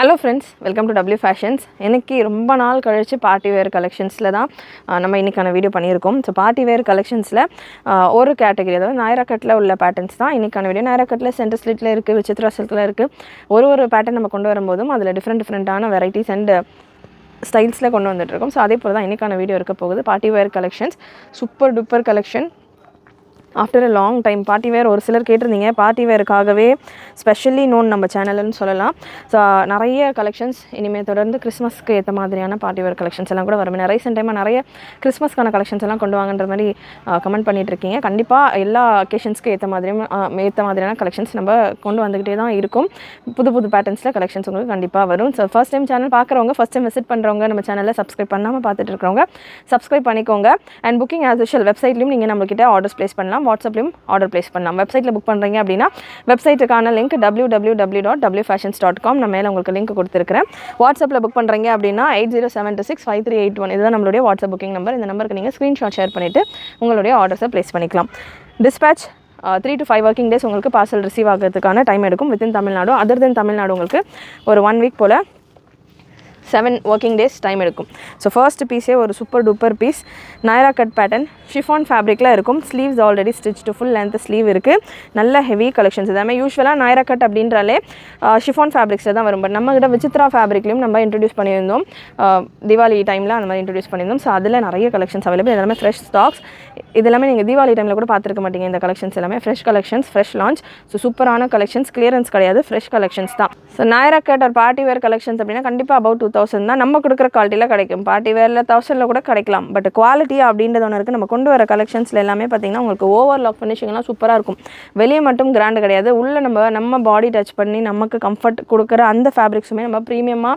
Hello friends, welcome to W fashions. எனக்கு ரொம்ப நாள் கழிச்சு பார்ட்டி வேர் கலெக்ஷன்ஸில் தான் நம்ம இன்றைக்கான வீடியோ பண்ணியிருக்கோம். ஸோ பார்ட்டி வேர் கலெக்ஷன்ஸில் ஒரு கேட்டகரி, அதாவது நாயரா கட்டில் உள்ள பேட்டர்ன்ஸ் தான் இன்றைக்கான வீடியோ. நாயரா கட்டில் சென்டர் ஸ்லிட்டில் இருக்குது, விசித்ரா சில்கில் இருக்குது. ஒரு பேட்டர்ன் நம்ம கொண்டு வரும்போதும் அதில் டிஃப்ரெண்ட்டான வெரைட்டிஸ் அண்ட் ஸ்டைல்ஸில் கொண்டு வந்துட்டுருக்கோம். ஸோ அதே போல் தான் இன்றைக்கான வீடியோ இருக்க போகுது. Party wear collections, super duper collection. After a long time party wear ஒரு சிலர் கேட்டிருந்தீங்க. பார்ட்டி வேருக்காகவே ஸ்பெஷலி நோன் நம்ம சேனல்னு சொல்லலாம். ஸோ நிறைய கலெக்ஷன்ஸ் இனிமேல் தொடர்ந்து கிறிஸ்மஸ்க்கு ஏற்ற மாதிரியான பார்ட்டி வேர் கலெக்ஷன்ஸ் எல்லாம் கூட வரும். ரீசெண்ட் டைமாக நிறைய கிறிஸ்மஸ்க்கான கலெக்ஷன்ஸ் எல்லாம் கொண்டு வாங்கன்ற மாதிரி கமெண்ட் பண்ணிட்டு இருக்கீங்க. கண்டிப்பாக எல்லா அக்கேஷன்ஸ்க்கு ஏற்ற மாதிரியான கலெக்ஷன்ஸ் நம்ம கொண்டு வந்துக்கிட்டே தான் இருக்கும். புது பேட்டர்ன்ஸில் கலெக்ஷன்ஸ் உங்களுக்கு கண்டிப்பாக வரும். ஸோ ஃபர்ஸ்ட் டைம் சேனல் பார்க்குறவங்க, ஃபர்ஸ்ட் டைம் விசிட் பண்ணுறவங்க, நம்ம சேனலில் சப்ஸ்கிரைப் பண்ணாமல் பார்த்துட்டு இருக்கிறவங்க சப்ஸ்கிரைப் பண்ணிக்கோங்க. அண்ட் புக்கிங் ஆஸ் யூஷுவல் வெப்சைட்லையும் நீங்கள் நம்மக்கிட்ட ஆர்டர்ஸ் ப்ளேஸ் பண்ணலாம், வாட்ஸ்அப்லையும் ஆர்டர் ப்ளேஸ் பண்ணலாம். வெப்சைட்டில் புக் பண்ணுறீங்க அப்படின்னா வெப்சைட்டுக்கான லிங்க் www.wfashions.com நான் மேலே உங்களுக்கு லிங்க் கொடுத்துருக்கிறேன். வாட்ஸ்அப்பில் புக் பண்ணுறீங்க அப்படின்னா 80765381 இதுதான் நம்மளுடைய வாட்ஸ்அப் புக்கிங் நம்பர். இந்த நம்பருக்கு நீங்கள் ஸ்க்ரீன்ஷாட் ஷேர் பண்ணிவிட்டு உங்களுடைய ஆர்டர்ஸை ப்ளேஸ் பண்ணிக்கலாம். டிஸ்பேச் 3 to 5 ஒர்க்கிங் டேஸ் உங்களுக்கு பார்சல் ரிசீவ் ஆகிறதுக்கான டைம் எடுக்கும். Within Tamil Nadu, other than Tamil Nadu உங்களுக்கு ஒரு 1 வீக் போல் 7 ஒர்க்கிங் டேஸ் டைம் எடுக்கும். ஸோ ஃபர்ஸ்ட் பீஸே ஒரு super duper piece, Nayra cut pattern, chiffon ஃபேப்ரிக்கில் இருக்கும். Sleeves already stitched full length sleeve இருக்குது. நல்ல ஹெவி கலெக்ஷன்ஸ். எல்லாமே யூஸ்வலாக நாயரா கட் அப்படின்றாலே ஷிஃபான் ஃபேப்ரிக்ஸில் தான் வரும். பட் நம்மகிட்ட விசித்ரா ஃபேப்ரிக்லையும் நம்ம இன்ட்ரடியூஸ் பண்ணியிருந்தோம். தீபாவளி டைமில் அந்த மாதிரி இன்ட்ரடியூஸ் பண்ணியிருந்தோம். ஸோ அதில் நிறைய கலெக்ஷன்ஸ் அவைலபிள். எல்லாமே ஃப்ரெஷ் ஸ்டாக்ஸ். இது எல்லாமே நீங்கள் தீபாவளி டைமில் கூட பார்த்துருக்க மாட்டீங்க. இந்த கலெக்ஷன்ஸ் எல்லாமே fresh collections, fresh launch. So சூப்பரான கலெக்ஷன்ஸ், கிளியரன்ஸ் கிடையாது, ஃப்ரெஷ் கலெக்ஷன்ஸ் தான். ஸோ நாயரா கட் ஒரு பார்ட்டி வேர் கலெக்ஷன்ஸ் அப்படின்னா கண்டிப்பாக அபவுட் 2000 தான் நம்ம கொடுக்குற குவாலிட்டியில் கிடைக்கும். பார்ட்டி வேரில் 1000 கூட கிடைக்கலாம். பட் குவாலிட்டி அப்படின்றது ஒன்று இருக்குது. நம்ம கொண்டு வர கலெக்ஷன்ஸில் எல்லாமே பார்த்தீங்கன்னா உங்களுக்கு ஓவர்லாக் ஃபினிஷிங்லாம் சூப்பராக இருக்கும். வெளியே மட்டும் கிராண்டு கிடையாது, உள்ளே நம்ம பாடி டச் பண்ணி நமக்கு கம்ஃபர்ட் கொடுக்குற அந்த ஃபேப்ரிக்ஸுமே நம்ம ப்ரீமியமாக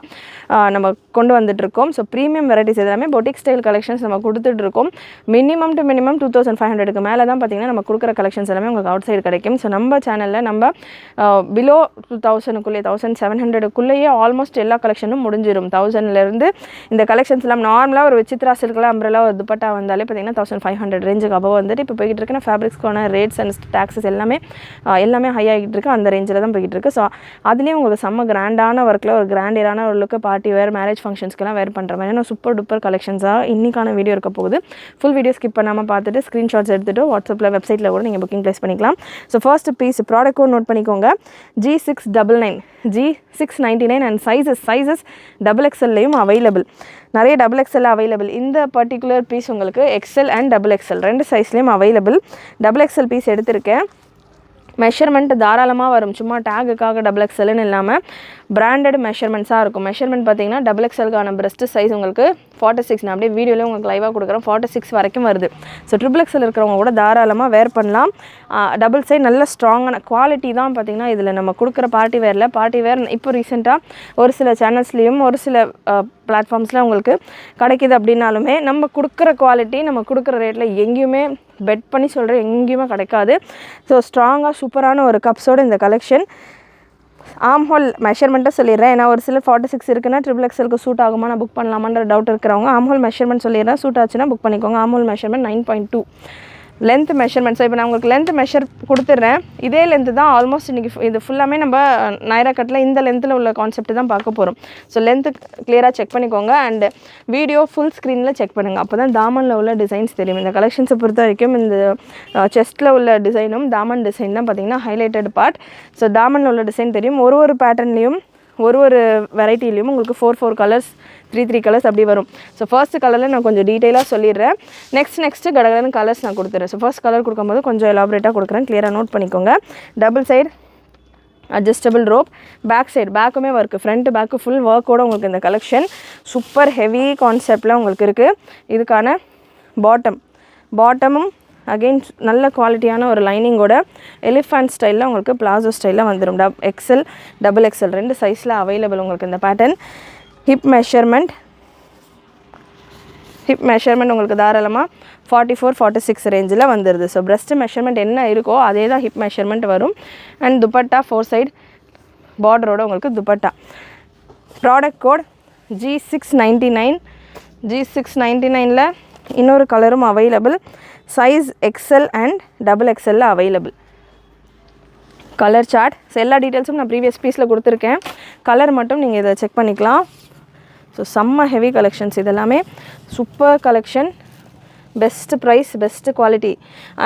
நம்ம கொண்டு வந்துட்டுருக்கோம். ஸோ ப்ரீமியம் வெரைட்டிஸ் எல்லாமே பொட்டிக் ஸ்டைல் கலெக்ஷன்ஸ் நம்ம கொடுத்துட்ருக்கோம். மினிமம் 2500க்கு மேலே தான் பார்த்தீங்கன்னா நம்ம கொடுக்குற கலெக்ஷன்ஸ் எல்லாமே உங்களுக்கு அவுட் சைடு கிடைக்கும். ஸோ நம்ம சேனலில் நம்ம பிலோ 2000க்குள்ளே 1700க்குள்ளேயே ஆல்மோஸ்ட் எல்லா கலெக்ஷனும் முடிஞ்சிடும். 1000லேருந்து இந்த கலெக்ஷன்ஸ் எல்லாம் நார்மலாக ஒரு விசித்ரா சில்கில் அம்ப்ரெல்லா ஒரு துப்பட்டா வந்தாலே பார்த்தீங்கன்னா 1500 ரேஞ்சுக்கு அபவ் வந்துட்டு இப்போ போய்கிட்டு இருக்குன்னா ஃபேப்ரிக்ஸ்க்கான ரேட்ஸ் அண்ட் டாக்ஸஸ் எல்லாமே ஹை ஆகிட்டு இருக்குது. அந்த ரேஞ்சில் தான் போய்கிட்டு இருக்குது. ஸோ அதுலேயும் உங்களுக்கு செம்ம கிராண்டான ஒர்க்கில் ஒரு கிராண்டியரான ஒரு லுக்கு பார்ட்டி வேர், மேரேஜ் ஃபங்க்ஷன்ஸ்க்கெல்லாம் வேர் பண்ணுற மாதிரியான சூப்பர் டூப்பர் கலெக்ஷன்ஸாக இன்றைக்கான வீடியோ இருக்க போகுது. ஃபுல் வீடியோ ஸ்கிப் பண்ணாமல் பார்த்துட்டு ஸ்க்ரீன்ஷாட்ஸ் எடுத்துகிட்டு வாட்ஸ்அப்பில் வெப்சைட்டில் கூட நீங்கள் புக்கிங் ப்ளேஸ் பண்ணிக்கலாம். So first piece product code note பண்ணிக்கோங்க. G699 G699 அண்ட் சைஸஸ் XXLலையும் அவைலபிள். நிறைய XXL அவைலபிள். இந்த பர்டிகுலர் பீஸ் உங்களுக்கு XL அண்ட் XXL 2 சைஸ்லேயும் அவைலபிள். XXL பீஸ் எடுத்திருக்கேன். மெஷர்மெண்ட் தாராளமாக வரும். சும்மா டேகுக்காக XXLன்னு இல்லாமல் பிராண்டட் மெஷர்மெண்ட்ஸாக இருக்கும். மெஷர்மெண்ட் பார்த்தீங்கன்னா XXLக்கான பிரஸ்ட் சைஸ் உங்களுக்கு 46. நான் அப்படியே வீடியோவில் உங்களுக்கு லைவாக கொடுக்குறேன். 46 வரைக்கும் வருது. ஸோ XXL இருக்கிறவங்க கூட தாராளமாக வேர் பண்ணலாம். டபுள் சைட் நல்ல ஸ்ட்ராங்கான குவாலிட்டி தான் பார்த்தீங்கன்னா இதில் நம்ம கொடுக்குற பார்ட்டி வேர் இப்போ ரீசெண்டாக ஒரு சில சேனல்ஸ்லேயும் ஒரு சில பிளாட்ஃபார்ம்ஸில் உங்களுக்கு கிடைக்கிது. அப்படின்னாலுமே நம்ம கொடுக்குற குவாலிட்டி, நம்ம கொடுக்குற ரேட்டில் எங்கேயுமே பெட் பண்ணி சொல்கிறேன், எங்கேயுமே கிடைக்காது. ஸோ ஸ்ட்ராங்காக சூப்பரான ஒரு கப்ஸோடு இந்த கலெக்ஷன். ஆம்ஹோல் மெஷர்மெண்ட்டை சொல்லிடுறேன். ஏன்னா ஒரு சில 46 இருக்குன்னா XXLக்கு சூட் ஆகுமா, நான் புக் பண்ணலாமான்ற டவுட் இருக்கிறவங்க ஆம்ஹோல் மெஷர்மெண்ட் சொல்லிடுறேன். சூட் ஆச்சுன்னா புக் பண்ணிக்கோங்க. Armhole measurement 9.2 length measurement. So இப்போ நான் உங்களுக்கு லென்த் மெஷர் கொடுத்துட்றேன். இதே லென்த்து தான் ஆல்மோஸ்ட் இன்றைக்கி இது ஃபுல்லாமே நம்ம நாயரா கட்டில் இந்த லென்த்தில் உள்ள கான்செப்ட் தான் பார்க்க போகிறோம். ஸோ லென்த்து கிளியராக செக் பண்ணிக்கோங்க. அண்ட் வீடியோ ஃபுல் ஸ்க்ரீனில் செக் பண்ணுங்கள். அப்போ தான் தாமனில் உள்ள டிசைன்ஸ் தெரியும். இந்த கலெக்ஷன்ஸை பொறுத்த வரைக்கும் இந்த செஸ்ட்டில் உள்ள டிசைனும் தாமன் டிசைன் தான் பார்த்திங்கன்னா ஹைலைட்டட் பார்ட். ஸோ தாமனில் உள்ள டிசைன் தெரியும். ஒரு பேட்டர்ன்லேயும் ஒரு வெரைட்டிலையும் உங்களுக்கு 4 கலர்ஸ் 3 கலர்ஸ் அப்படி வரும். ஸோ ஃபர்ஸ்ட் கலரில் நான் கொஞ்சம் டீட்டெயிலாக சொல்லிடுறேன். நெக்ஸ்ட்டு கடகடன்னு கலர்ஸ் நான் கொடுத்துறேன். ஸோ ஃபர்ஸ்ட் கலர் கொடுக்கும்போது கொஞ்சம் எலாபரேட்டாக கொடுக்குறேன். கிளியராக நோட் பண்ணிக்கோங்க. டபுள் சைடு அட்ஜஸ்டபிள் ரோப், பேக்குமே ஒர்க்கு, ஃப்ரண்ட் பேக்கு ஃபுல் ஒர்க்கோடு உங்களுக்கு இந்த கலெக்ஷன் சூப்பர் ஹெவி கான்செப்டில் உங்களுக்கு இருக்குது. இதுக்கான பாட்டமும் அகெயின் நல்ல குவாலிட்டியான ஒரு லைனிங்கோட எலிஃபண்ட் ஸ்டைலில் உங்களுக்கு பிளாசோ ஸ்டைலில் வந்துடும். XL XXL 2 சைஸில் அவைலபிள் உங்களுக்கு இந்த பேட்டர்ன். ஹிப் மெஷர்மெண்ட் உங்களுக்கு தாராளமாக 44-46 ரேஞ்சில் வந்துடுது. ஸோ பிரஸ்ட் மெஷர்மெண்ட் என்ன இருக்கோ அதே தான் ஹிப் மெஷர்மெண்ட் வரும். அண்ட் துப்பட்டா 4 சைடு பார்டரோட உங்களுக்கு துப்பட்டா. ப்ராடக்ட் கோட் G699ல் இன்னொரு கலரும் available. Size XL and XXL available. Colour chart. So எல்லா டீட்டெயில்ஸும் நான் ப்ரீவியஸ் பீஸில் கொடுத்துருக்கேன். கலர் மட்டும் நீங்கள் இதை செக் பண்ணிக்கலாம். ஸோ செம்ம ஹெவி கலெக்ஷன்ஸ், இதெல்லாமே super collection, best price, best quality.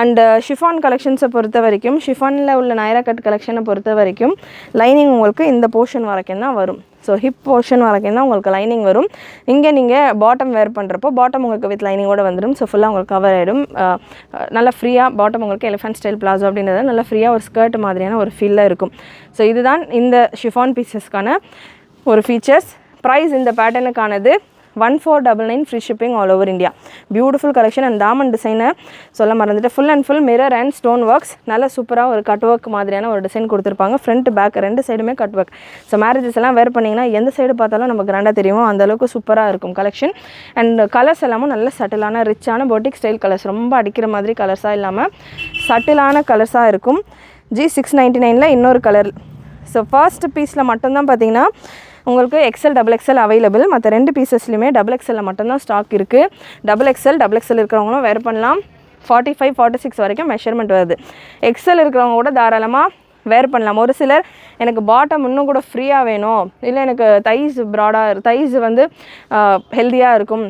And chiffon கலெக்ஷன்ஸை பொறுத்த வரைக்கும், ஷிஃபானில் உள்ள நைரா கட் கலெக்ஷனை பொறுத்த வரைக்கும் லைனிங் உங்களுக்கு இந்த போர்ஷன் வரைக்கும் தான் வரும். ஸோ ஹிப் போர்ஷன் வரைக்கும் தான் உங்களுக்கு லைனிங் வரும். இங்கே நீங்கள் பாட்டம் வேர் பண்ணுறப்போ பாட்டம் உங்களுக்கு வித் லைனிங்கோடு வந்துடும். ஸோ ஃபுல்லாக உங்களுக்கு கவர் ஆகிடும். நல்லா ஃப்ரீயாக பாட்டம் உங்களுக்கு எலிஃபென்ட் ஸ்டைல் பிளாசோ அப்படின்றது நல்லா ஃப்ரீயாக ஒரு ஸ்கர்ட் மாதிரியான ஒரு ஃபீலாக இருக்கும். ஸோ இதுதான் இந்த ஷிஃபான் பீசஸ்க்கான ஒரு ஃபீச்சர்ஸ். ப்ரைஸ் இந்த பேட்டர்னுக்கானது 1499 free shipping all over India. Beautiful collection. And தாமன் டிசைனை சொல்ல மறந்துட்டு full and full mirror and stone works, நல்ல சூப்பராக ஒரு கட் ஒர்க் மாதிரியான ஒரு டிசைன் கொடுத்துருப்பாங்க. ஃப்ரண்ட் பேக் ரெண்டு சைடுமே கட் ஒர்க். ஸோ மேரேஜஸ் எல்லாம் வேர் பண்ணிங்கன்னா எந்த சைடு பார்த்தாலும் நம்ம கிராண்டாக தெரியும், அந்தளவுக்கு சூப்பராக இருக்கும் கலெக்ஷன். அண்ட் கலர்ஸ் எல்லாமும் நல்ல சட்டிலான ரிச்சான பொட்டிக் ஸ்டைல் கலர்ஸ், ரொம்ப அடிக்கிற மாதிரி கலர்ஸாக இல்லாமல் சட்டிலான கலர்ஸாக இருக்கும். G699 இன்னொரு கலர். ஸோ ஃபர்ஸ்ட் பீஸில் மட்டும்தான் பார்த்தீங்கன்னா உங்களுக்கு XL XXL அவைலபிள். மற்ற 2 பீசஸ்லையுமே XXL மட்டும்தான் ஸ்டாக் இருக்குது. XXL இருக்கிறவங்களும் வேர் பண்ணலாம். 45, 46 வரைக்கும் மெஷர்மெண்ட் வருது. XL இருக்கிறவங்க கூட தாராளமாக வேர் பண்ணலாம். ஒரு சிலர் எனக்கு பாட்டம் இன்னும் கூட ஃப்ரீயாக வேணும், இல்லை எனக்கு தைஸ் வந்து ஹெல்த்தியாக இருக்கும்,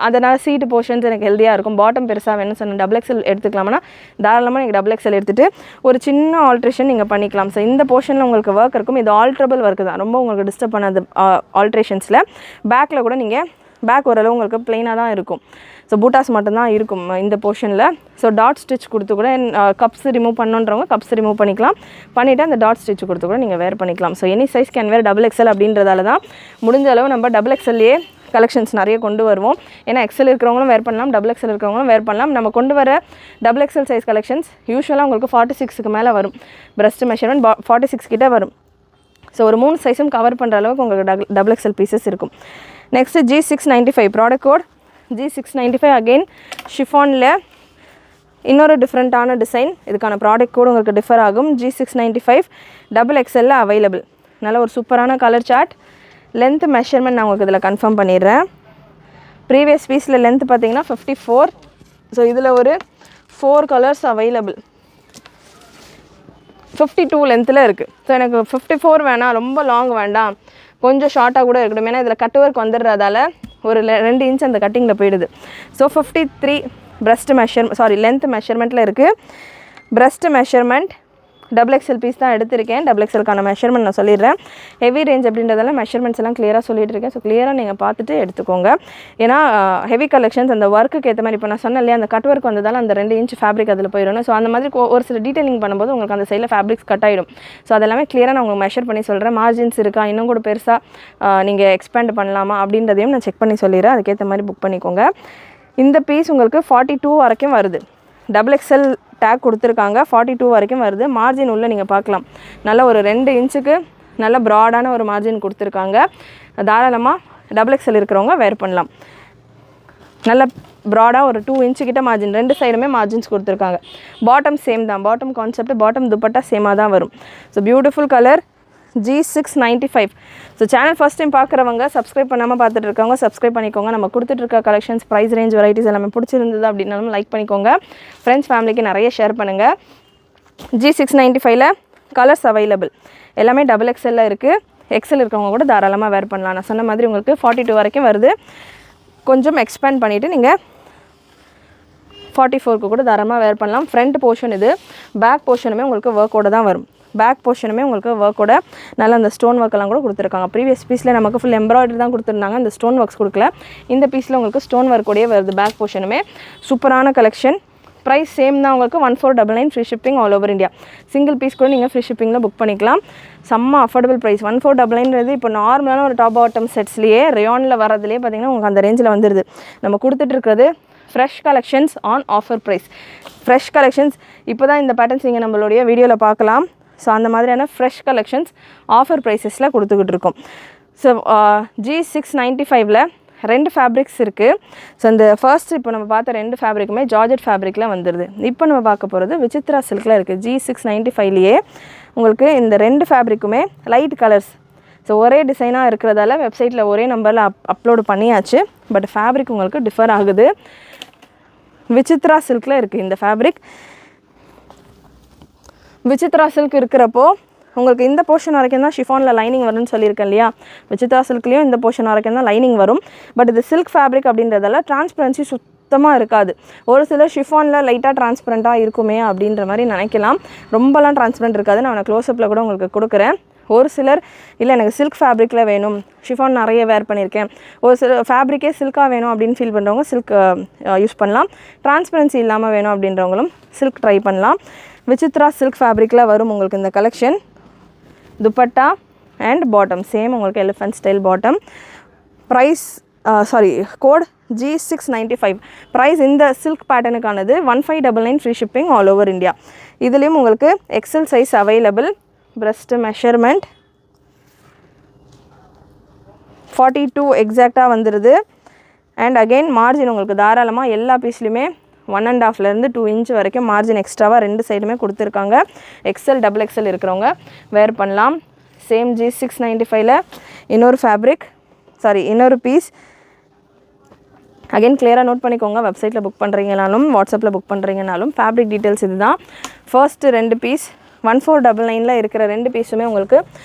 அதனால் சீட்டு போர்ஷன்ஸ் எனக்கு ஹெல்த்தியாக இருக்கும், பாட்டம் பெருசாக வேணும்னு சொன்ன XXL எடுத்துக்கலாம்னா தாராளமாக நீங்கள் XXL எடுத்துகிட்டு ஒரு சின்ன ஆல்ட்ரேஷன் நீங்கள் பண்ணிக்கலாம். ஸோ இந்த போர்ஷனில் உங்களுக்கு ஒர்க் இருக்கும். இது ஆல்ட்ரபிள் ஒர்க்கு தான், ரொம்ப உங்களுக்கு டிஸ்டர்ப் பண்ணாது ஆல்ட்ரேஷன்ஸில். பேக்கில் கூட நீங்கள் பேக் ஓரளவு உங்களுக்கு ப்ளைனாக தான் இருக்கும். ஸோ பூட்டாஸ் மட்டும்தான் இருக்கும் இந்த போர்ஷனில். ஸோ டாட் ஸ்டிச் கொடுத்து கூட கப்ஸ் ரிமூவ் பண்ணுன்றவங்க கப்ஸ் ரிமூவ் பண்ணிக்கலாம். பண்ணிவிட்டு அந்த டாட் ஸ்டிச் கொடுத்து கூட நீங்கள் வேர் பண்ணிக்கலாம். So any size can wear XXL அப்படின்றதால தான் முடிஞ்ச அளவு நம்ம XXLயே கலெக்ஷன்ஸ் நிறைய கொண்டு வருவோம். ஏன்னா XL இருக்கிறவங்களும் வேர் பண்ணலாம், XXL இருக்கிறவங்களும் வேர் பண்ணலாம். நம்ம கொண்டு வர XXL சைஸ் கலெக்ஷன்ஸ் யூஸ்வலாக உங்களுக்கு 46க்கு மேலே வரும். பிரஸ்ட் மெஷர்மெண்ட் 46 கிட்ட வரும். ஸோ ஒரு 3 சைஸும் கவர் பண்ணுற அளவுக்கு உங்களுக்கு XXL பீசஸ் இருக்கும். Next G695 product code G695 again ஷிஃபானில் இன்னொரு டிஃப்ரெண்ட்டான டிசைன். இதுக்கான ப்ராடக்ட் கோட் உங்களுக்கு டிஃபர் ஆகும். G695 XXL available. நல்ல ஒரு சூப்பரான கலர் சார்ட். லென்த் மெஷர்மெண்ட் நான் உங்களுக்கு இதில் கன்ஃபார்ம் பண்ணிடுறேன். ப்ரீவியஸ் பீஸில் லென்த் பார்த்தீங்கன்னா 54. ஸோ இதில் ஒரு 4 கலர்ஸ் அவைலபிள். 52 லென்த்தில் இருக்குது. ஸோ எனக்கு 54 வேணாம், ரொம்ப லாங் வேண்டாம், கொஞ்சம் ஷார்ட்டாக கூட இருக்கட்டும், ஏன்னா இதில் கட் ஒர்க் வந்துடுறதால ஒரு 2 இன்ச் அந்த கட்டிங்கில் போயிடுது. ஸோ 53 லென்த் மெஷர்மெண்ட்டில் இருக்குது. பிரஸ்ட் மெஷர்மெண்ட் XXL பீஸ் தான் எடுத்திருக்கேன். XXLக்கான மெஷர்மெண்ட் நான் சொல்லிடுறேன். ஹெவி ரேஞ்ச் அப்படின்றதால மெஷர்மெண்ட்ஸ் எல்லாம் கிளியராக சொல்லிட்டு இருக்கேன். ஸோ கிளியராக நீங்கள் பார்த்துட்டு எடுத்துக்கோங்க. ஏன்னா ஹெவி கலெக்ஷன்ஸ் அந்த ஒர்க்குக்கு ஏற்ற மாதிரி, இப்போ நான் சொன்னேன் இல்லையா, அந்த கட் ஒர்க் வந்ததால் அந்த 2 இன்ச் ஃபேப்ரிக் அதில் போயிடும். ஸோ அந்த மாதிரி ஒரு சில டீட்டெயிலிங் பண்ணும்போது உங்களுக்கு அந்த சைடில் ஃபேப்ரிக்ஸ் கட் ஆகிடும். ஸோ அதெல்லாமே கிளியராக நான் உங்களுக்கு மெஷர் பண்ணி சொல்கிறேன். மார்ஜின்ஸ் இருக்கா, இன்னும் கூட பெருசாக நீங்கள் எக்ஸ்பேண்ட் பண்ணலாமா அப்படின்றதையும் நான் செக் பண்ணி சொல்லிடுறேன். அதுக்கேற்ற மாதிரி புக் பண்ணிக்கோங்க. இந்த பீஸ் உங்களுக்கு 42 வரைக்கும் வருது. XXL டேக் கொடுத்துருக்காங்க. 42 வரைக்கும் வருது. மார்ஜின் உள்ள நீங்கள் பார்க்கலாம், நல்ல ஒரு 2 இன்ச்சுக்கு நல்ல ப்ராடான ஒரு மார்ஜின் கொடுத்துருக்காங்க. தாராளமாக XXL இருக்கிறவங்க வேர் பண்ணலாம். நல்ல ப்ராடாக ஒரு 2 இன்ச்சுக்கிட்ட மார்ஜின், 2 சைடுமே மார்ஜின்ஸ் கொடுத்துருக்காங்க. பாட்டம் சேம் தான், பாட்டம் கான்செப்ட், பாட்டம் துப்பட்டா சேமாக தான் வரும். So beautiful colour G695. So channel first time பார்க்குறவங்க, சப்ஸ்கிரைப் பண்ணாமல் பார்த்துட்டு இருக்கவங்க சப்ஸ்கிரைப் பண்ணிக்கோங்க. நம்ம கொடுத்துட்ருக்க கலெக்ஷன்ஸ், ப்ரைஸ் ரேஞ்ச், வெரைட்டிஸ் எல்லாமே பிடிச்சிருந்தது அப்படின்னாலும் லைக் பண்ணிக்கோங்க. ஃப்ரெண்ட்ஸ் ஃபேமிலிக்கு நிறைய ஷேர் பண்ணுங்கள். G695ல் கலர்ஸ் அவைலபிள், எல்லாமே XXL இருக்குது. XL இருக்கவங்க கூட தாராளமாக வேர் பண்ணலாம். நான் சொன்ன மாதிரி உங்களுக்கு 42 வரைக்கும் வருது. கொஞ்சம் எக்ஸ்பேண்ட் பண்ணிவிட்டு நீங்கள் 44க்கு கூட தாராளமாக வேர் பண்ணலாம். ஃப்ரண்ட் போர்ஷன் இது. பேக் போர்ஷனுமே உங்களுக்கு ஒர்க்கோடு தான் வரும். பேக் போர்ஷனுமே உங்களுக்கு ஒர்க்கோட நல்லா அந்த ஸ்டோன் ஒர்க்கெல்லாம் கூட கொடுத்துருக்காங்க. ப்ரீவியஸ் பீஸில் நமக்கு ஃபுல் எம்ப்ராய்டரி தான் கொடுத்துருந்தாங்க, அந்த ஸ்டோன் ஒர்க்ஸ் கொடுக்கல. இந்த பீஸில் உங்களுக்கு ஸ்டோன் ஒர்க்கோடையே வருது. பேக் போர்ஷனுமே சூப்பரான கலெக்ஷன். ப்ரைஸ் சேம் தான் உங்களுக்கு 1499 free shipping all over India. Single piece கூட நீங்கள் ஃப்ரீ ஷிப்பிங்கில் புக் பண்ணிக்கலாம். செம்ம அஃபோர்டபுள் ப்ரைஸ். 1499 இப்போ நார்மலான ஒரு டாப் பாட்டம் செட்ஸ்லேயே ரயானில் வரதுலேயே பார்த்தீங்கன்னா உங்களுக்கு அந்த ரேஞ்சில் வந்துடுது. நம்ம கொடுத்துட்ருக்கிறது fresh collections on offer price. Fresh collections இப்போ தான் இந்த பேட்டர்ன்ஸ் நீங்கள் நம்மளுடைய வீடியோவில் பார்க்கலாம். ஸோ அந்த மாதிரியான ஃப்ரெஷ் கலெக்ஷன்ஸ் ஆஃபர் ப்ரைஸஸில் கொடுத்துக்கிட்டு இருக்கோம். ஸோ G695ல் 2 ஃபேப்ரிக்ஸ் இருக்குது. ஸோ இந்த ஃபர்ஸ்ட் இப்போ நம்ம பார்த்த 2 ஃபேப்ரிக்குமே ஜார்ஜெட் ஃபேப்ரிக்கில் வந்துடுது. இப்போ நம்ம பார்க்க போகிறது விசித்ரா சில்கில் இருக்குது. G695லேயே உங்களுக்கு இந்த 2 ஃபேப்ரிக்குமே லைட் கலர்ஸ். ஸோ ஒரே டிசைனாக இருக்கிறதால வெப்சைட்டில் ஒரே நம்பரில் அப்லோடு பண்ணியாச்சு. பட் ஃபேப்ரிக் உங்களுக்கு டிஃபர் ஆகுது. விசித்ரா சில்கில் இருக்குது இந்த ஃபேப்ரிக். விசித்ரா சில்க் இருக்கிறப்போ உங்களுக்கு இந்த போர்ஷன் வரைக்கும் தான் ஷிஃபானில் லைனிங் வரும்னு சொல்லியிருக்கேன் இல்லையா. விசித்ரா சில்க்லேயும் இந்த போர்ஷன் வரைக்கும் தான் லைனிங் வரும். பட் இது சில்க் ஃபேப்ரிக் அப்படின்றதால டிரான்ஸ்பரன்சி சுத்தமாக இருக்காது. ஒரு சிலர் ஷிஃபானில் லைட்டாக டிரான்ஸ்பரண்ட்டாக இருக்குமே அப்படின்ற மாதிரி நினைக்கலாம். ரொம்பலாம் டிரான்ஸ்பரண்ட் இருக்காது. நான் க்ளோஸ்அப்பில் கூட உங்களுக்கு கொடுக்குறேன். ஒரு சிலர் இல்லை எனக்கு சில்க் ஃபேப்ரிக்கில் வேணும், ஷிஃபான் நிறைய வேர் பண்ணியிருக்கேன், ஒரு சில ஃபேப்ரிக்கே சில்காக வேணும் அப்படின்னு ஃபீல் பண்ணுறவங்க சில்க் யூஸ் பண்ணலாம். டிரான்ஸ்பரன்சி இல்லாமல் வேணும் அப்படின்றவங்களும் சில்க் ட்ரை பண்ணலாம். விசித்ரா சில்க் ஃபேப்ரிக்கில் வரும் உங்களுக்கு இந்த collection. Dupatta and bottom same உங்களுக்கு elephant style bottom. Price code G695. Price இந்த சில்க் பேட்டர்னுக்கானது 1599 free shipping all over India. இதுலேயும் உங்களுக்கு XL size available. breast measurement 42 எக்ஸாக்டாக வந்துடுது. அண்ட் அகெயின் மார்ஜின் உங்களுக்கு தாராளமாக எல்லா பீஸ்லையுமே 1.5 to 2 inch வரைக்கும் மார்ஜின் எக்ஸ்ட்ராவாக 2 சைடுமே கொடுத்துருக்காங்க. எக்ஸல் டபுள் எக்ஸல் இருக்கிறவங்க வேர் பண்ணலாம். சேம் G695ல் இன்னொரு பீஸ். அகெயின் கிளியராக நோட் பண்ணிக்கோங்க. வெப்சைட்டில் புக் பண்ணுறீங்கனாலும் வாட்ஸ்அப்பில் புக் பண்ணுறீங்கனாலும் ஃபேப்ரிக் டீட்டெயில்ஸ் இது தான். ஃபர்ஸ்ட்டு 2 பீஸ் 1499ல் இருக்கிற 2 பீஸுமே உங்களுக்கு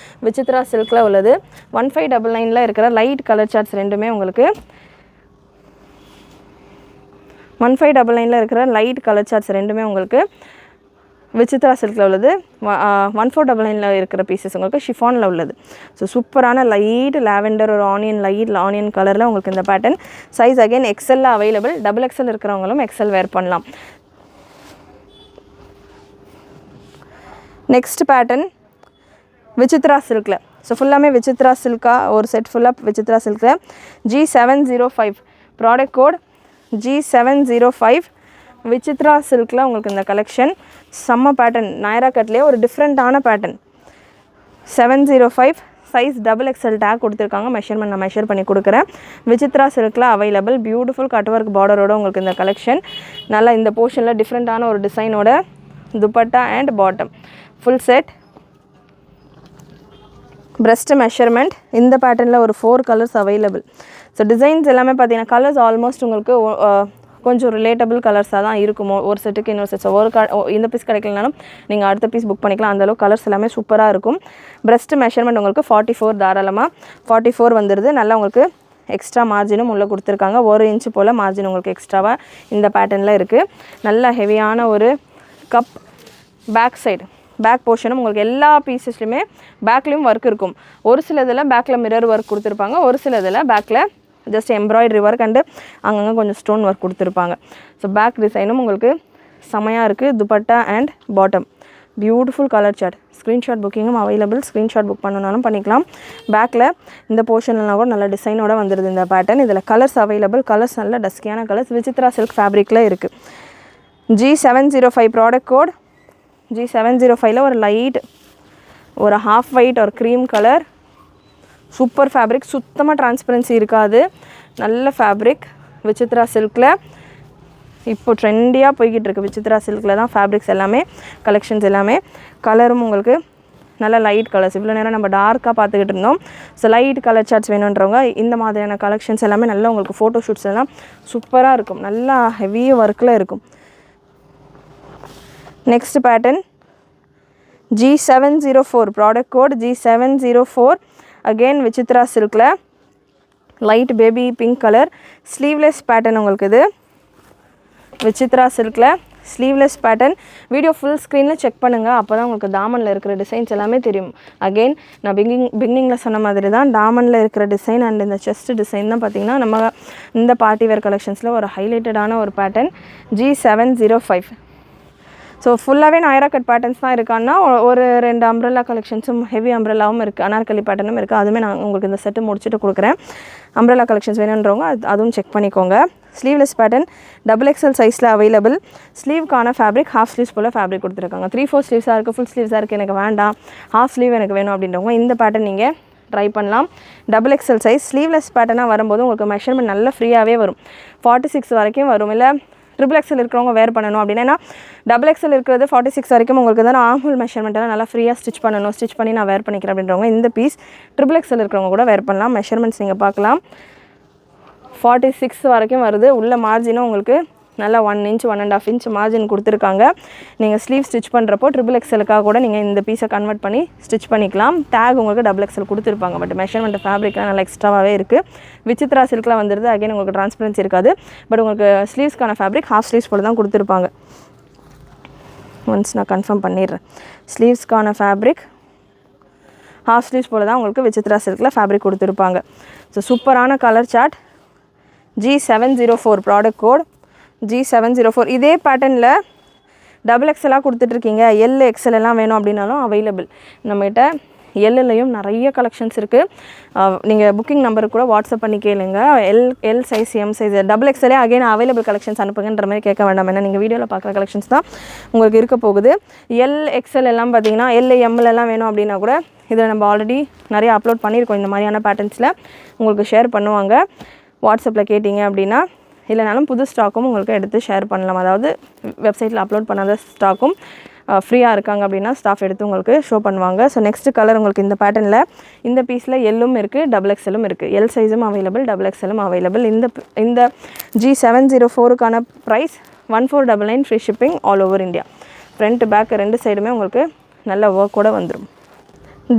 விசித்ரா சில்கில் உள்ளது. 1599ல் இருக்கிற லைட் கலர் சார்ட்ஸ் ரெண்டுமே உங்களுக்கு 1599ல் இருக்கிற லைட் கலர் சார்ட்ஸ் ரெண்டுமே உங்களுக்கு விசித்ரா சில்கில் உள்ளது. 1499ல் இருக்கிற பீசஸ் உங்களுக்கு ஷிஃபானில் உள்ளது. ஸோ சூப்பரான லைட் லாவெண்டர் ஒரு ஆனியன் கலரில் உங்களுக்கு இந்த பேட்டர்ன். சைஸ் அகெயின் எக்ஸலில் அவைலபிள். டபுள் எக்ஸல் இருக்கிறவங்களும் எக்ஸல் வேர் பண்ணலாம். நெக்ஸ்ட் பேட்டர்ன் விசித்ரா சில்கில். ஸோ ஃபுல்லாமே விசித்ரா சில்காக ஒரு செட் ஃபுல்லாக விசித்ரா சில்கில். G705 product code G705 Vichitra சில்கில் உங்களுக்கு இந்த கலெக்ஷன். செம்ம பேட்டர்ன், நாயரா கட்லேயே ஒரு டிஃப்ரெண்ட்டான pattern. 705 size double XL tag கொடுத்துருக்காங்க. மெஷர்மெண்ட் நான் மெஷர் பண்ணி கொடுக்குறேன். விசித்ரா சில்கில் அவைலபிள். பியூட்டிஃபுல் கட் ஒர்க் பார்டரோட உங்களுக்கு இந்த கலெக்ஷன். நல்லா இந்த போர்ஷனில் டிஃப்ரெண்ட்டான ஒரு டிசைனோட dupatta and bottom full set. breast measurement இந்த பேட்டர்னில் ஒரு 4 கலர்ஸ் அவைலபிள். ஸோ டிசைன்ஸ் எல்லாமே பார்த்தீங்கன்னா கலர்ஸ் ஆல்மோஸ்ட் உங்களுக்கு கொஞ்சம் ரிலேட்டபிள் கலர்ஸாக தான் இருக்கும். ஒரு செட்டுக்கு இன்னொரு செட். ஸோ இந்த பீஸ் கிடைக்கலனாலும் நீங்கள் அடுத்த பீஸ் புக் பண்ணிக்கலாம். அந்தளவுக்கு கலர்ஸ் எல்லாமே சூப்பராக இருக்கும். breast மெஷர்மெண்ட் உங்களுக்கு 44 தாராளமாக 44 வந்துடுது. நல்லா உங்களுக்கு எக்ஸ்ட்ரா மார்ஜினும் உள்ளே கொடுத்துருக்காங்க. 1 inch போல் மார்ஜின் உங்களுக்கு எக்ஸ்ட்ராவாக இந்த பேட்டர்னில் இருக்குது. நல்ல ஹெவியான ஒரு கப். பேக் போர்ஷனும் உங்களுக்கு எல்லா பீசஸ்லையுமே பேக்லேயும் ஒர்க் இருக்கும். ஒரு சில இதில் பேக்கில் மிரர் ஒர்க் கொடுத்துருப்பாங்க. ஒரு சில இதில் பேக்கில் ஜஸ்ட் எம்ப்ராய்டரி ஒர்க் அண்டு அங்கங்கே கொஞ்சம் ஸ்டோன் ஒர்க் கொடுத்துருப்பாங்க. ஸோ பேக் டிசைனும் உங்களுக்கு செமையாக இருக்குது. Dupatta and bottom beautiful colour chart. Screenshot புக்கிங்கும் அவைலபிள். ஸ்க்ரீன்ஷாட் புக் பண்ணனாலும் பண்ணிக்கலாம். பேக்கில் இந்த போர்ஷன்லாம் கூட நல்ல டிசைனோட வந்துடுது இந்த பேட்டர்ன். இதில் கலர்ஸ் அவைலபிள். கலர்ஸ் நல்ல டஸ்கியான கலர்ஸ் விசித்ரா சில்க் ஃபேப்ரிக்கில் இருக்குது. G705 ப்ராடக்ட் கோட் G705ல் ஒரு லைட் ஒரு ஹாஃப் ஒயிட் ஒரு க்ரீம் கலர். Super fabric. சுத்தமாக டிரான்ஸ்பரன்சி இருக்காது. நல்ல ஃபேப்ரிக். விசித்ரா சில்கில் இப்போ ட்ரெண்டியாக போய்கிட்டு இருக்குது. விசித்ரா சில்கில் தான் ஃபேப்ரிக்ஸ் எல்லாமே கலெக்ஷன்ஸ் எல்லாமே. கலரும் உங்களுக்கு நல்ல லைட் கலர்ஸ். இவ்வளோ நேரம் நம்ம டார்க்காக பார்த்துக்கிட்டு இருந்தோம். ஸோ லைட் கலர் சார்ட்ஸ் வேணுன்றவங்க இந்த மாதிரியான கலெக்ஷன்ஸ் எல்லாமே நல்லா உங்களுக்கு ஃபோட்டோ ஷூட்ஸ் எல்லாம் சூப்பராக இருக்கும். நல்லா ஹெவி ஒர்க்கில் இருக்கும். Next pattern G704 product code G704 again Vichitra சில்கில் light baby pink colour. Sleeveless pattern உங்களுக்கு இது விசித்ரா சில்கில் ஸ்லீவ்லெஸ் பேட்டர்ன். வீடியோ ஃபுல் ஸ்க்ரீனில் செக் பண்ணுங்கள். அப்போ தான் உங்களுக்கு தாமனில் இருக்கிற டிசைன்ஸ் எல்லாமே தெரியும். அகெயின் நான் பிகினிங்கில் சொன்ன மாதிரி தான் தாமனில் இருக்கிற டிசைன் அண்ட் இந்த செஸ்ட் டிசைன் தான் பார்த்திங்கன்னா நம்ம இந்த பார்ட்டி வேர் கலெக்ஷன்ஸில் ஒரு ஹைலைட்டடான ஒரு பேட்டர்ன். G705 ஸோ ஃபுல்லாகவே நாயரா கட் பேட்டர்ன்ஸ் தான் இருக்கான்னா ஒரு 2 அம்ப்ரெல்லா கலெக்ஷன்ஸும் ஹெவி அம்ப்ரெல்லாவும் இருக்குது. அனார்கலி பேட்டர்னும் இருக்குது. அதுவுமே நான் உங்களுக்கு இந்த செட்டு முடிச்சுட்டு கொடுக்குறேன். அம்ப்ரெல்லா கலெக்ஷன்ஸ் வேணுன்றவங்க அதுவும் செக் பண்ணிக்கோங்க. ஸ்லீவ்லெஸ் பேட்டர்ன் டபுள் எக்ஸல் சைஸில் அவைலபிள். ஸ்லீவ்க்கான ஃபேப்ரிக் ஹாஃப் ஸ்லீவ்ஸ் போல் ஃபேப்ரிக் கொடுத்துருக்காங்க. 3/4 ஸ்லீவ்ஸாக இருக்குது, ஃபுல் ஸ்லீவ்ஸாக இருக்குது, எனக்கு வேண்டாம் ஹாஃப் ஸ்லீவ் எனக்கு வேணும் அப்படின்றவங்க இந்த பேட்டர்ன் நீங்கள் ட்ரை பண்ணலாம். டபுள் எக்ஸல் சைஸ் ஸ்லீவ்லெஸ் பேட்டர்னாக வரும்போது உங்களுக்கு மெஷர்மெண்ட் நல்லா ஃப்ரீயாகவே வரும். 46 வரைக்கும் வரும். இல்லை ட்ரிபிள் எக்ஸல் இருக்கிறவங்க வேர் பண்ணணும் அப்படின்னா டபுள் எக்ஸல் இருக்கிறது 46 வரைக்கும் உங்களுக்கு தான் ஆர்ம்ஹோல் மெஷர்மெண்ட்டெல்லாம் நல்லா ஃப்ரீயாக ஸ்டிச் பண்ணி நான் வேர் பண்ணிக்கிறேன் அப்படின்றவங்க இந்த பீஸ் ட்ரிபிள் எக்ஸல் இருக்கிறவங்க கூட வேர் பண்ணலாம். மெஷர்மெண்ட்ஸ் நீங்கள் பார்க்கலாம். 46 வரைக்கும் வருது. உள்ள மார்ஜினும் உங்களுக்கு நல்லா 1 inch 1.5 inch மார்ஜின் கொடுத்துருக்காங்க. நீங்கள் ஸ்லீவ் ஸ்டிச் பண்ணுறப்போ XXLக்காக கூட நீங்கள் இந்த பீஸை கன்வெர்ட் பண்ணி ஸ்டிச் பண்ணிக்கலாம். டேக் உங்களுக்கு XXL கொடுத்துருப்பாங்க. பட் மெஷர்மெண்ட் ஃபேப்ரிக்லாம் நல்லா எக்ஸ்ட்ராவாகவே இருக்குது. விசித்ரா சில்க்லாம் வந்துடுது. அகைன் உங்களுக்கு ட்ரான்ஸ்பரன்சி இருக்காது. பட் உங்களுக்கு ஸ்லீவ்ஸ்க்கான ஃபேப்ரிக் ஹாஃப் ஸ்லீவ்ஸ் போல தான் கொடுத்துருப்பாங்க. ஒன்ஸ் நான் கன்ஃபார்ம் பண்ணிடுறேன். ஸ்லீவ்ஸ்க்கான ஃபேப்ரிக் ஹாஃப் ஸ்லீவ்ஸ் போல தான் உங்களுக்கு விசித்ரா சில்கில் ஃபேப்ரிக் கொடுத்துருப்பாங்க. ஸோ சூப்பரான colour chart. G704 product code G704. இதே பேட்டர்னில் XXLாக கொடுத்துட்ருக்கீங்க. XL எல்லாம் வேணும் அப்படின்னாலும் அவைலபிள். நம்மகிட்ட எல்லையும் நிறைய கலெக்ஷன்ஸ் இருக்குது. நீங்கள் புக்கிங் நம்பருக்கு கூட வாட்ஸ்அப் பண்ணி கேளுங்க. எல் சைஸ் எம் சைஸ் XXLே அகைன் அவைலபிள் கலெக்ஷன்ஸ் அனுப்புங்கன்ற மாதிரி கேட்க வேண்டாம். ஏன்னா நீங்கள் வீடியோவில் பார்க்குற கலெக்ஷன்ஸ் தான் உங்களுக்கு இருக்க போகுது. XL எல்லாம் பார்த்தீங்கன்னா எம்எல்லாம் வேணும் அப்படின்னா கூட இதை நம்ம ஆல்ரெடி நிறைய அப்லோட் பண்ணியிருக்கோம். இந்த மாதிரியான பேட்டர்ன்ஸில் உங்களுக்கு ஷேர் பண்ணுவாங்க. வாட்ஸ்அப்பில் கேட்டிங்க அப்படின்னா, இல்லைனாலும் புது ஸ்டாக்கும் உங்களுக்கு எடுத்து ஷேர் பண்ணலாம். அதாவது வெப்சைட்டில் அப்லோட் பண்ணாத ஸ்டாக்கும் ஃப்ரீயாக இருக்காங்க அப்படின்னா ஸ்டாஃப் எடுத்து உங்களுக்கு ஷோ பண்ணுவாங்க. ஸோ நெக்ஸ்ட்டு கலர் உங்களுக்கு இந்த பேட்டர்னில் இந்த பீஸில் எல்லும் இருக்குது, XXLும் இருக்குது. எல் சைஸும் அவைலபிள், XXLும் அவைலபிள். இந்த G704க்கான price 1499 free shipping all over India. Front back ரெண்டு சைடுமே உங்களுக்கு நல்ல ஒர்க்கோட வந்துடும்.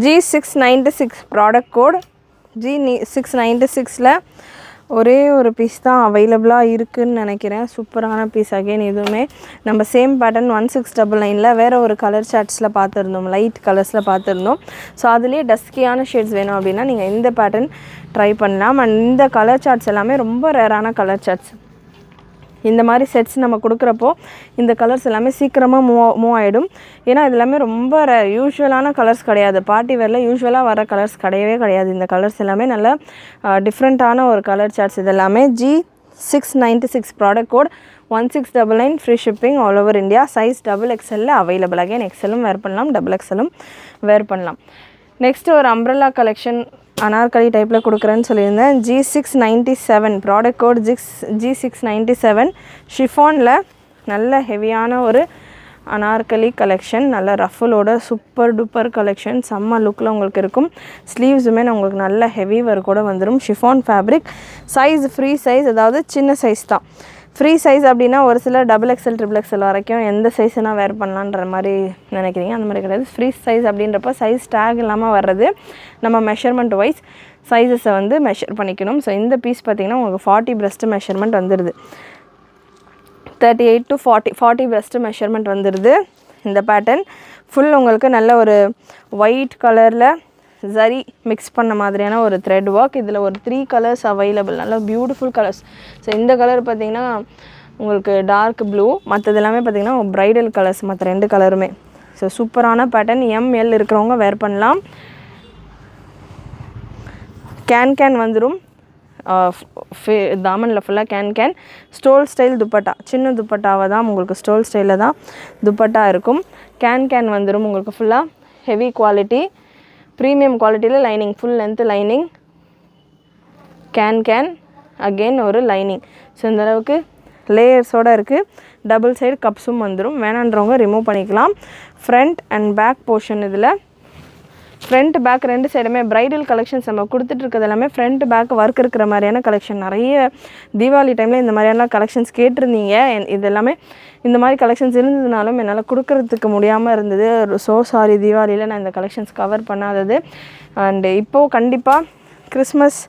G696 ப்ராடக்ட் கோட் G696ல் ஒரே ஒரு பீஸ் தான் அவைலபிளாக இருக்குதுன்னு நினைக்கிறேன். சூப்பரான பீஸ். அகைன் இதுவுமே நம்ம சேம் பேட்டர்ன் 1699ல் வேறு ஒரு கலர் சார்ட்ஸில் பார்த்துருந்தோம், லைட் கலர்ஸில் பார்த்துருந்தோம். ஸோ அதுலேயே டஸ்கியான ஷேட்ஸ் வேணும் அப்படின்னா நீங்கள் இந்த பேட்டர்ன் ட்ரை பண்ணலாம். அண்ட் இந்த கலர் சார்ட்ஸ் எல்லாமே ரொம்ப ரேரான கலர் சார்ட்ஸ். இந்த மாதிரி செட்ஸ் நம்ம கொடுக்குறப்போ இந்த கலர்ஸ் எல்லாமே சீக்கிரமாக மூவ் ஆகிடும். ஏன்னா இது எல்லாமே ரொம்ப யூஸ்வலான கலர்ஸ் கிடையாது. பார்ட்டி வேரில் யூஸ்வலாக வர கலர்ஸ் கிடையவே கிடையாது. இந்த கலர்ஸ் எல்லாமே நல்ல டிஃப்ரெண்ட்டான ஒரு கலர் சார்ட்ஸ். இது எல்லாமே G696 product code 1699 free shipping all over India. Size XXL available. Again XLும் வேர் பண்ணலாம், XXLும் வேர் பண்ணலாம். நெக்ஸ்ட்டு ஒரு அம்ப்ரெல்லா கலெக்ஷன் அனார்கலி டைப்பில் கொடுக்குறேன்னு சொல்லியிருந்தேன். G697 ப்ராடக்ட் கோட் G697 ஷிஃபானில் நல்ல ஹெவியான ஒரு அனார்கலி கலெக்ஷன். நல்ல ரஃபலோட சூப்பர் டூப்பர் கலெக்ஷன். செம்ம லுக்கில் உங்களுக்கு இருக்கும். ஸ்லீவ்ஸுமே உங்களுக்கு நல்ல ஹெவி ஒர்க்கோட வந்துடும். Chiffon fabric. Size free size, அதாவது சின்ன சைஸ் தான். ஃப்ரீ சைஸ் அப்படின்னா ஒரு சில XXL XXL வரைக்கும் எந்த சைஸ்னால் வேர் பண்ணலான்ற மாதிரி நினைக்கிறீங்க. அந்த மாதிரி கிடையாது. ஃப்ரீ சைஸ் அப்படின்றப்ப சைஸ் டேக் இல்லாமல் வர்றது. நம்ம மெஷர்மெண்ட் வைஸ் சைஸஸை வந்து மெஷர் பண்ணிக்கணும். ஸோ இந்த பீஸ் பார்த்திங்கன்னா உங்களுக்கு 40 breast மெஷர்மெண்ட் வந்துடுது. 38 to 40 breast மெஷர்மெண்ட் வந்துடுது. இந்த பேட்டர்ன் ஃபுல் உங்களுக்கு நல்ல ஒரு ஒயிட் கலரில் ஜரி மிக்ஸ் பண்ண மாதிரியான ஒரு த்ரெட் ஒர்க். இதில் ஒரு 3 கலர்ஸ் அவைலபிள். நல்ல பியூட்டிஃபுல் கலர்ஸ். ஸோ இந்த கலர் பார்த்திங்கன்னா உங்களுக்கு டார்க் ப்ளூ, மற்றது எல்லாமே பார்த்திங்கன்னா ப்ரைடல் கலர்ஸ் மற்ற 2 கலருமே. ஸோ சூப்பரான பேட்டர்ன். ML இருக்கிறவங்க வேர் பண்ணலாம். கேன் வந்துடும். தாமனில் ஃபுல்லாக கேன் ஸ்டோல் ஸ்டைல் துப்பட்டா. சின்ன துப்பட்டாவை தான் உங்களுக்கு ஸ்டோல் ஸ்டைலில் தான் துப்பட்டா இருக்கும். கேன் வந்துடும் உங்களுக்கு ஃபுல்லாக ஹெவி குவாலிட்டி, ப்ரீமியம் குவாலிட்டியில் lining, full length lining. Can again ஒரு லைனிங். ஸோ இந்தளவுக்கு லேயர்ஸோடு இருக்குது. டபுள் சைடு கப்ஸும் வந்துடும். வேணான்றவங்க ரிமூவ் பண்ணிக்கலாம். ஃப்ரண்ட் அண்ட் பேக் போர்ஷன் இதில் ஃப்ரண்ட் பேக் ரெண்டு சைடுமே ப்ரைடல் கலெக்ஷன்ஸ் நம்ம கொடுத்துட்ருக்கிறது எல்லாமே ஃப்ரண்ட் பேக் ஒர்க் இருக்கிற மாதிரியான கலெக்ஷன். நிறைய தீபாவளி டைமில் இந்த மாதிரியான கலெக்ஷன்ஸ் கேட்டிருந்தீங்க. இது எல்லாமே இந்த மாதிரி கலெக்ஷன்ஸ் இருந்ததுனாலும் என்னால் கொடுக்கறதுக்கு முடியாமல் இருந்தது. ஸோ சாரி, தீபாவளியில் நான் இந்த கலெக்ஷன்ஸ் கவர் பண்ணாதது. அண்டு இப்போது கண்டிப்பாக கிறிஸ்மஸ்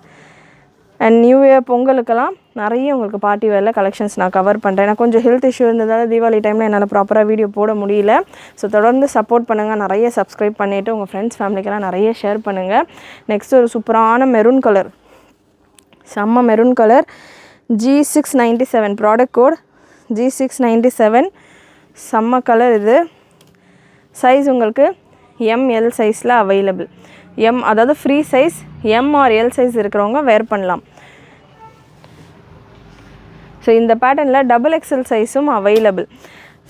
அண்ட் நியூ இயர் பொங்கலுக்கெல்லாம் நிறைய உங்களுக்கு பார்ட்டி வேரில் கலெக்ஷன்ஸ் நான் கவர் பண்ணுறேன். எனக்கு கொஞ்சம் ஹெல்த் இஷ்யூ இருந்ததால் தீபாவளி டைமில் என்னால் ப்ராப்பராக வீடியோ போட முடியல. ஸோ தொடர்ந்து சப்போர்ட் பண்ணுங்கள். நிறைய சப்ஸ்கிரைப் பண்ணிவிட்டு உங்கள் ஃப்ரெண்ட்ஸ் ஃபேமிலிக்கெல்லாம் நிறைய ஷேர் பண்ணுங்கள். நெக்ஸ்ட் ஒரு சூப்பரான மெரூன் கலர், செம்ம maroon colour. G697 product code G697. செம்ம கலர் இது. சைஸ் உங்களுக்கு ML சைஸில் அவைலபிள். அதாவது free size M or L size இருக்கிறவங்க வேர் பண்ணலாம். ஸோ இந்த பேட்டர்னில் XXL சைஸும் அவைலபிள்.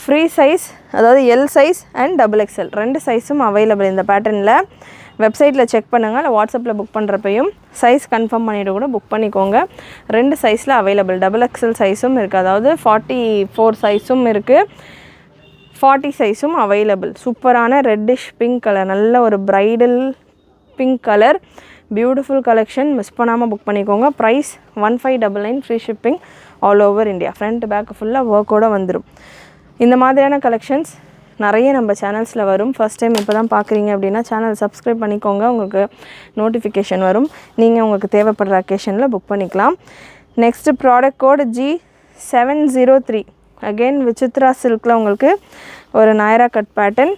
ஃப்ரீ சைஸ் அதாவது எல் சைஸ் அண்ட் XXL ரெண்டு சைஸும் அவைலபிள் இந்த பேட்டர்னில். வெப்சைட்டில் செக் பண்ணுங்கள். இல்லை வாட்ஸ்அப்பில் புக் பண்ணுறப்பையும் சைஸ் கன்ஃபார்ம் பண்ணிவிட்டு கூட புக் பண்ணிக்கோங்க. ரெண்டு சைஸில் அவைலபிள். XXL சைஸும் இருக்குது, அதாவது 44 சைஸும் இருக்குது, 40 சைஸும் அவைலபிள். சூப்பரான ரெட்டிஷ் பிங்க் கலர், நல்ல ஒரு bridal pink colour, beautiful collection, miss பண்ணாமல் புக் பண்ணிக்கோங்க. Price 1599, free shipping all over India. Front back ஃபுல்லாக ஒர்க்கோடு வந்துடும். இந்த மாதிரியான கலெக்ஷன்ஸ் நிறைய நம்ம சேனல்ஸில் வரும். ஃபஸ்ட் டைம் இப்போ தான் பார்க்குறீங்க அப்படின்னா சேனல் சப்ஸ்கிரைப் பண்ணிக்கோங்க, உங்களுக்கு நோட்டிஃபிகேஷன் வரும். நீங்கள் உங்களுக்கு தேவைப்படுற அக்கேஷனில் புக் பண்ணிக்கலாம். Next product code G703. Again Vichitra சில்கில் உங்களுக்கு ஒரு நாயரா கட் பேட்டர்ன்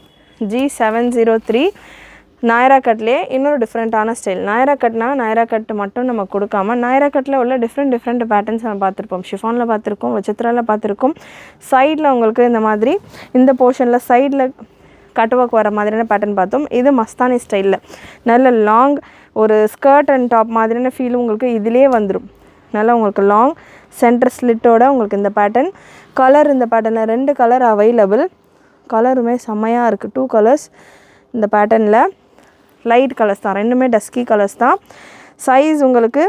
G703. நாயரா கட்லேயே இன்னொரு டிஃப்ரெண்ட்டான ஸ்டைல். நாயரா கட்னா நாயரா கட்டு மட்டும் நம்ம கொடுக்காமல் நாயரா கட்டில் உள்ள டிஃப்ரெண்ட் பேட்டர்ன்ஸ் நம்ம பார்த்துருப்போம். ஷிஃபானில் பார்த்துருக்கோம், விசித்ராவில் பார்த்துருக்கோம். சைடில் உங்களுக்கு இந்த மாதிரி இந்த போர்ஷனில் சைடில் கட் ஒர்க் வர மாதிரியான பேட்டர்ன் பார்த்தோம். இது மஸ்தானி ஸ்டைலில் நல்ல லாங் ஒரு ஸ்கர்ட் அண்ட் டாப் மாதிரியான ஃபீல் உங்களுக்கு இதிலே வந்துடும். நல்லா உங்களுக்கு லாங் சென்டர் ஸ்லிட்டோட உங்களுக்கு இந்த பேட்டர்ன். கலர் இந்த பேட்டர்னில் 2 கலர் அவைலபிள். கலருமே செம்மையாக இருக்குது. 2 கலர்ஸ் இந்த பேட்டர்னில். லைட் கலர்ஸ் தான், ரெண்டுமே டஸ்கி கலர்ஸ் தான். சைஸ் உங்களுக்கு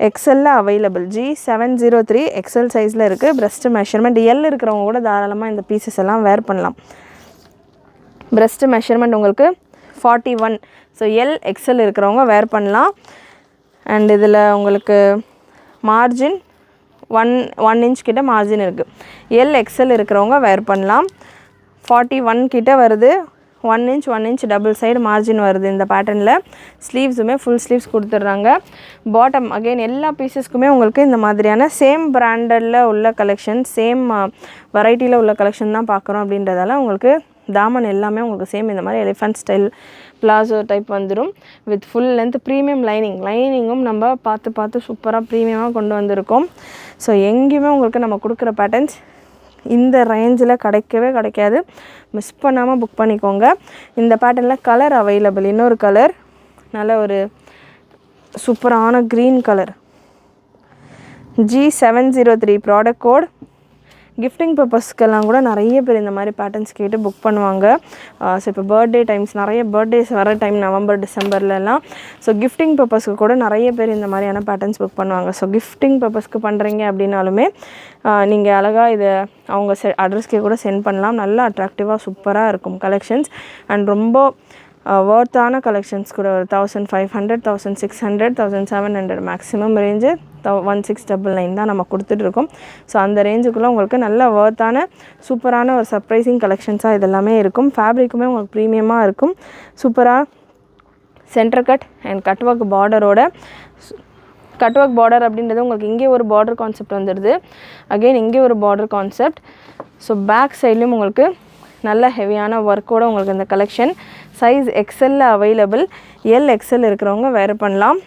எக்ஸலில் அவைலபிள். G703 எக்ஸல் சைஸில் இருக்குது. ப்ரெஸ்ட் மெஷர்மெண்ட் எல் இருக்கிறவங்க கூட தாராளமாக இந்த பீசஸ் எல்லாம் வேர் பண்ணலாம். ப்ரெஸ்ட் மெஷர்மெண்ட் உங்களுக்கு 41. ஸோ எல் எக்ஸல் இருக்கிறவங்க வேர் பண்ணலாம். அண்ட் இதில் உங்களுக்கு மார்ஜின் 1 இன்ச் கிட்ட மார்ஜின் இருக்குது. எல் எக்ஸல் இருக்கிறவங்க வேர் பண்ணலாம். 41 கிட்ட வருது. 1 இன்ச் டபுள் சைடு மார்ஜின் வருது இந்த பேட்டர்னில். ஸ்லீவ்ஸுமே ஃபுல் ஸ்லீவ்ஸ் கொடுத்துட்றாங்க. பாட்டம் அகெயின் எல்லா பீசஸ்க்குமே உங்களுக்கு இந்த மாதிரியான சேம் பிராண்டடில் உள்ள கலெக்ஷன், சேம் வெரைட்டியில் உள்ள கலெக்ஷன் தான் பார்க்குறோம். அப்படின்றதால உங்களுக்கு தாமன் எல்லாமே உங்களுக்கு சேம் இந்த மாதிரி எலிஃபண்ட் ஸ்டைல் பிளாசோ டைப் வந்துடும். வித் ஃபுல் லென்த் ப்ரீமியம் லைனிங்கும் நம்ம பார்த்து சூப்பராக ப்ரீமியமாக கொண்டு வந்திருக்கோம். ஸோ எங்கேயுமே உங்களுக்கு நம்ம கொடுக்குற பேட்டர்ன்ஸ் இந்த ரேஞ்சில் கிடைக்காது. மிஸ் பண்ணாமல் புக் பண்ணிக்கோங்க. இந்த பேட்டர்னில் கலர் அவைலபிள். இன்னொரு கலர் நல்ல ஒரு சூப்பரான green colour. G703 product code. Gifting பர்பஸ்க்கெல்லாம் கூட நிறைய பேர் இந்த மாதிரி பேட்டர்ன்ஸ் கேட்டு புக் பண்ணுவாங்க. ஸோ இப்போ பர்த்டே டைம்ஸ், நிறைய பர்த்டேஸ் வர டைம் நவம்பர் டிசம்பர்லலாம். ஸோ கிஃப்டிங் பர்பஸ்க்கு கூட நிறைய பேர் இந்த மாதிரியான பேட்டர்ன்ஸ் புக் பண்ணுவாங்க. ஸோ கிஃப்டிங் பர்பஸ்க்கு பண்ணுறீங்க அப்படின்னாலுமே நீங்கள் அழகாக இதை அவங்க அட்ரஸ்க்கே கூட சென்ட் பண்ணலாம். நல்லா அட்ராக்டிவாக சூப்பராக இருக்கும் கலெக்ஷன்ஸ். அண்ட் ரொம்ப வர்த்தான கலெக்ஷன்ஸ் கூட. ஒரு 1500, 1600, 1700 மேக்ஸிமம் ரேஞ்சு 1699 தான் நம்ம கொடுத்துட்ருக்கோம். ஸோ அந்த ரேஞ்சுக்குள்ளே உங்களுக்கு நல்ல வர்த்தான சூப்பரான ஒரு சர்ப்ரைசிங் கலெக்ஷன்ஸாக இதெல்லாமே இருக்கும். ஃபேப்ரிக்குமே உங்களுக்கு ப்ரீமியமாக இருக்கும். சூப்பராக centre cut and cut work பார்டரோட. கட் ஒர்க் பார்டர் அப்படின்றது உங்களுக்கு இங்கே ஒரு பார்டர் கான்செப்ட் வந்துடுது. அகெயின் இங்கே ஒரு பார்டர் கான்செப்ட். ஸோ பேக் சைட்லேயும் உங்களுக்கு நல்ல ஹெவியான ஒர்க்கோடு உங்களுக்கு இந்த கலெக்ஷன். சைஸ் எக்ஸலில் அவைலபிள். எல் எக்ஸல் இருக்கிறவங்க வேர் பண்ணலாம்.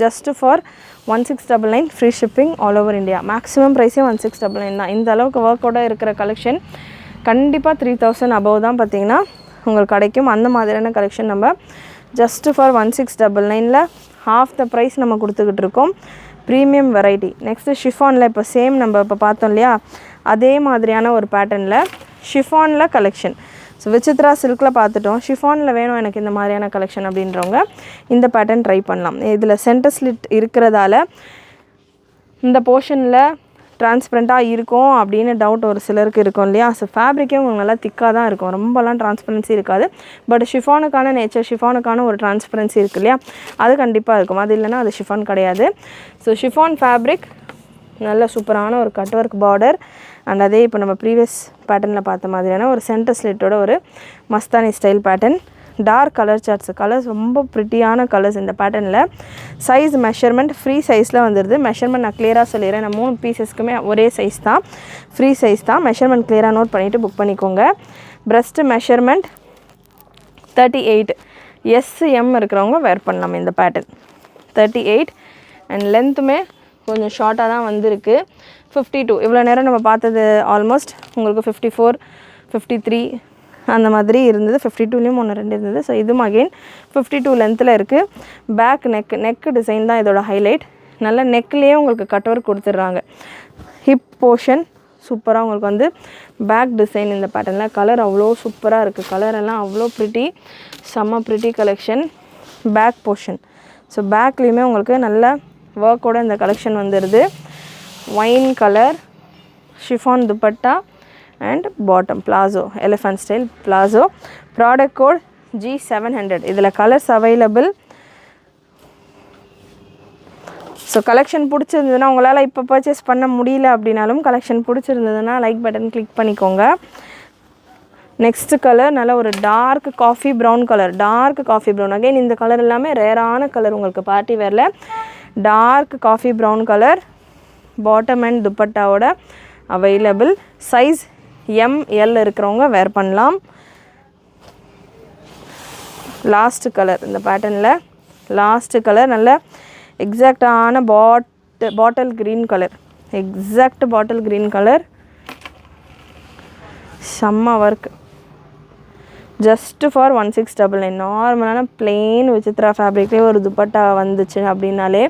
Just for 1699, free shipping all over India. Maximum ப்ரைஸே 1699 தான். இந்த அளவுக்கு ஒர்க்கோடு இருக்கிற கலெக்ஷன் கண்டிப்பாக 3000 அபவ் தான் பார்த்திங்கன்னா உங்களுக்கு கிடைக்கும். அந்த மாதிரியான கலெக்ஷன் நம்ம ஜஸ்ட் ஃபார் 1699ல் ஹாஃப் த ப்ரைஸ் நம்ம கொடுத்துக்கிட்டு இருக்கோம். Premium variety. நெக்ஸ்ட்டு ஷிஃபானில் இப்போ சேம் நம்ம இப்போ பார்த்தோம் இல்லையா, அதே மாதிரியான ஒரு பேட்டர்னில் ஷிஃபானில் கலெக்ஷன். ஸோ விசித்ரா சில்கில் பார்த்துட்டோம். ஷிஃபானில் வேணும் எனக்கு இந்த மாதிரியான கலெக்ஷன் அப்படின்றவங்க இந்த பேட்டர்ன் ட்ரை பண்ணலாம். இதில் சென்டர் ஸ்லிட் இருக்கிறதால இந்த போர்ஷனில் டிரான்ஸ்பரண்ட்டாக இருக்கும் அப்படின்னு டவுட் ஒரு சிலருக்கு இருக்கும் இல்லையா. ஸோ ஃபேப்ரிக்கே உங்களுக்கு நல்லா திக்காக தான் இருக்கும், ரொம்பலாம் டிரான்ஸ்பரன்சி இருக்காது. பட் ஷிஃபானுக்கான நேச்சர், ஷிஃபானுக்கான ஒரு டிரான்ஸ்பரன்சி இருக்குது இல்லையா, அது கண்டிப்பாக இருக்கும். அது இல்லைனா அது ஷிஃபான் கிடையாது. ஸோ ஷிஃபான் ஃபேப்ரிக் நல்ல சூப்பரான ஒரு கட் ஒர்க் பார்டர். அண்ட் அதே இப்போ நம்ம ப்ரீவியஸ் பேட்டர்னில் பார்த்த மாதிரியான ஒரு சென்டர் ஸ்லிட்டோட ஒரு Mastani style pattern. Dark colour charts, colours ரொம்ப ப்ரிட்டியான கலர்ஸ் இந்த பேட்டர்னில். சைஸ் மெஷர்மெண்ட் ஃப்ரீ சைஸில் வந்துடுது. மெஷர்மெண்ட் நான் கிளியராக சொல்லிடுறேன். நான் 3 பீசஸ்க்குமே ஒரே சைஸ் தான், ஃப்ரீ சைஸ் தான். மெஷர்மெண்ட் கிளியராக நோட் பண்ணிவிட்டு புக் பண்ணிக்கோங்க. Pressed measurement 38. SM இருக்கிறவங்க வேர் பண்ணலாம் இந்த பேட்டர்ன். 38. அண்ட் லென்த்துமே கொஞ்சம் ஷார்ட்டாக தான் வந்திருக்கு. 52. இவ்வளோ நேரம் நம்ம பார்த்தது ஆல்மோஸ்ட் உங்களுக்கு 54, 53 அந்த மாதிரி இருந்தது. 52லேயும் 1-2 இருந்தது. ஸோ இதுவும் அகெயின் 52 லென்த்தில் இருக்குது. பேக் நெக் டிசைன் தான் இதோட ஹைலைட். நல்ல நெக்லேயே உங்களுக்கு கட் ஒர்க் கொடுத்துட்றாங்க. ஹிப் போர்ஷன் சூப்பராக உங்களுக்கு வந்து பேக் டிசைன் இந்த பேட்டர்னில். கலர் அவ்வளோ சூப்பராக இருக்குது. கலரெல்லாம் அவ்வளோ ப்ரிட்டி, செம்ம pretty collection. Back portion, so பேக்லேயுமே உங்களுக்கு நல்ல ஒர்க்கோட இந்த கலெக்ஷன் வந்துடுது. Wine colour chiffon dupatta and bottom palazzo, elephant style palazzo. Product code G700. இதில் கலர்ஸ் அவைலபிள். ஸோ கலெக்ஷன் பிடிச்சிருந்ததுன்னா உங்களால் இப்போ பர்ச்சேஸ் பண்ண முடியல அப்படின்னாலும் கலெக்ஷன் பிடிச்சிருந்ததுன்னா லைக் பட்டன் கிளிக் பண்ணிக்கோங்க. நெக்ஸ்ட்டு கலர் நல்ல ஒரு dark coffee brown colour, dark coffee brown. Again இந்த கலர் எல்லாமே ரேரான கலர் உங்களுக்கு பார்ட்டி வேரில். Dark coffee brown colour, bottom and துப்பட்டாவோட அவைலபிள். சைஸ் எம்எல் இருக்கிறவங்க வேர் பண்ணலாம். லாஸ்ட்டு கலர் இந்த பேட்டர்னில் லாஸ்ட்டு கலர் நல்ல எக்ஸாக்டான bottle green colour, exact bottle green colour. செம்ம ஒர்க். Just for 1699. நார்மலான பிளெயின் விசித்ரா ஃபேப்ரிக்லேயே ஒரு துப்பட்டா வந்துச்சு அப்படின்னாலே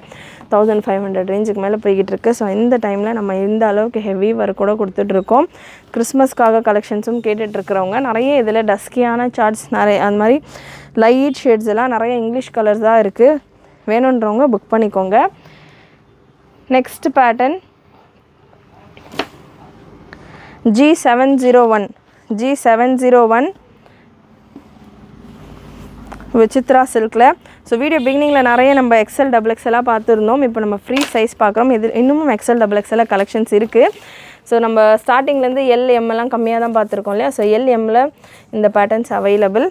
1500 ரேஞ்சுக்கு மேலே போய்கிட்டு இருக்கு. ஸோ இந்த டைமில் நம்ம இந்த அளவுக்கு ஹெவி ஒர்க் கூட கொடுத்துட்ருக்கோம். கிறிஸ்மஸ்க்காக கலெக்ஷன்ஸும் கேட்டுட்ருக்கிறவங்க நிறைய இதில் டஸ்கியான சார்ட்ஸ் நிறைய அந்த மாதிரி லைட் ஷேட்ஸ் எல்லாம் நிறைய இங்கிலீஷ் கலர்ஸ் தான் இருக்குது. வேணுன்றவங்க புக் பண்ணிக்கோங்க. நெக்ஸ்ட் பேட்டர்ன் G701 விசித்ரா சில்கில். ஸோ வீடியோ பிகினிங்கில் நிறைய நம்ம எக்ஸல் XXL பார்த்துருந்தோம். இப்போ நம்ம ஃப்ரீ சைஸ் பார்க்குறோம். இது இன்னமும் எக்ஸல் XXL கலெக்ஷன்ஸ் இருக்குது. ஸோ நம்ம ஸ்டார்டிங்லேருந்து எல்லாம் கம்மியாக தான் பார்த்துருக்கோம் இல்லையா. ஸோ எல்எம்மில் இந்த பேட்டர்ன்ஸ் அவைலபிள்.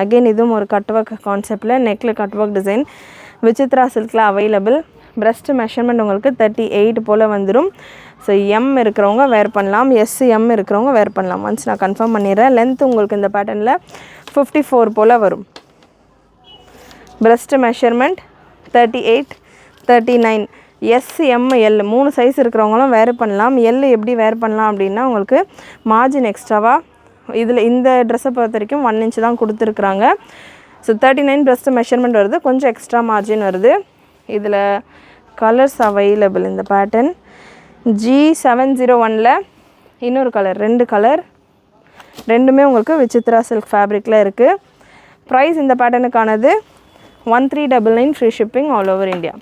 அகெயின் இதுவும் ஒரு கட் ஒர்க் கான்செப்டில் நெக்கில் கட் ஒர்க் டிசைன் விசித்ரா சில்கில் அவைலபிள். பிரஸ்ட் மெஷர்மெண்ட் உங்களுக்கு 38 போல் வந்துடும். ஸோ எம் இருக்கிறவங்க வேர் பண்ணலாம், எம் இருக்கிறவங்க வேர் பண்ணலாம். ஒன்ஸ் நான் கன்ஃபார்ம் பண்ணிடுறேன். லென்த் உங்களுக்கு இந்த பேட்டர்னில் 54 போல் வரும். பிரஸ்ட் மெஷர்மெண்ட் 38, 39, எல் 3 சைஸ் இருக்கிறவங்களும் வேர் பண்ணலாம். எல் எப்படி வேர் பண்ணலாம் அப்படின்னா உங்களுக்கு மார்ஜின் எக்ஸ்ட்ராவாக இதில் இந்த ட்ரெஸ்ஸை பொறுத்த வரைக்கும் 1 inch தான் கொடுத்துருக்குறாங்க. ஸோ 39 பிரஸ்ட் மெஷர்மெண்ட் வருது, கொஞ்சம் எக்ஸ்ட்ரா மார்ஜின் வருது. இதில் கலர்ஸ் அவைலபிள். இந்த பேட்டர்ன் G701 இன்னொரு கலர், 2 கலர், ரெண்டுமே உங்களுக்கு விசித்ரா சில்க் ஃபேப்ரிக்கில் இருக்குது. ப்ரைஸ் இந்த பேட்டர்னுக்கானது 1399 free shipping all over India.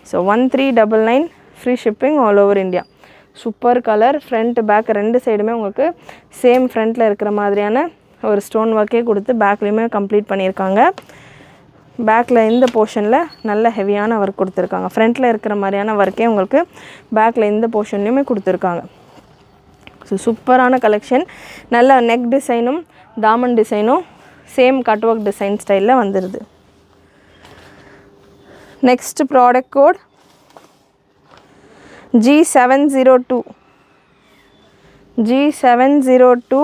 So 1399 free shipping all over India. Super colour. Front back ரெண்டு சைடுமே உங்களுக்கு சேம் ஃப்ரண்ட்டில் இருக்கிற மாதிரியான ஒரு ஸ்டோன் ஒர்க்கே கொடுத்து பேக்லேயுமே கம்ப்ளீட் பண்ணியிருக்காங்க. பேக்கில் இந்த போர்ஷனில் நல்ல ஹெவியான ஒர்க் கொடுத்துருக்காங்க. ஃப்ரண்ட்டில் இருக்கிற மாதிரியான ஒர்க்கே உங்களுக்கு பேக்கில் இந்த போர்ஷன்லேயுமே கொடுத்துருக்காங்க. ஸோ சூப்பரான கலெக்ஷன். நல்ல நெக் டிசைனும் தாமன் டிசைனும் சேம் கட் ஒர்க் டிசைன் ஸ்டைலில் வந்துடுது. Next product code G702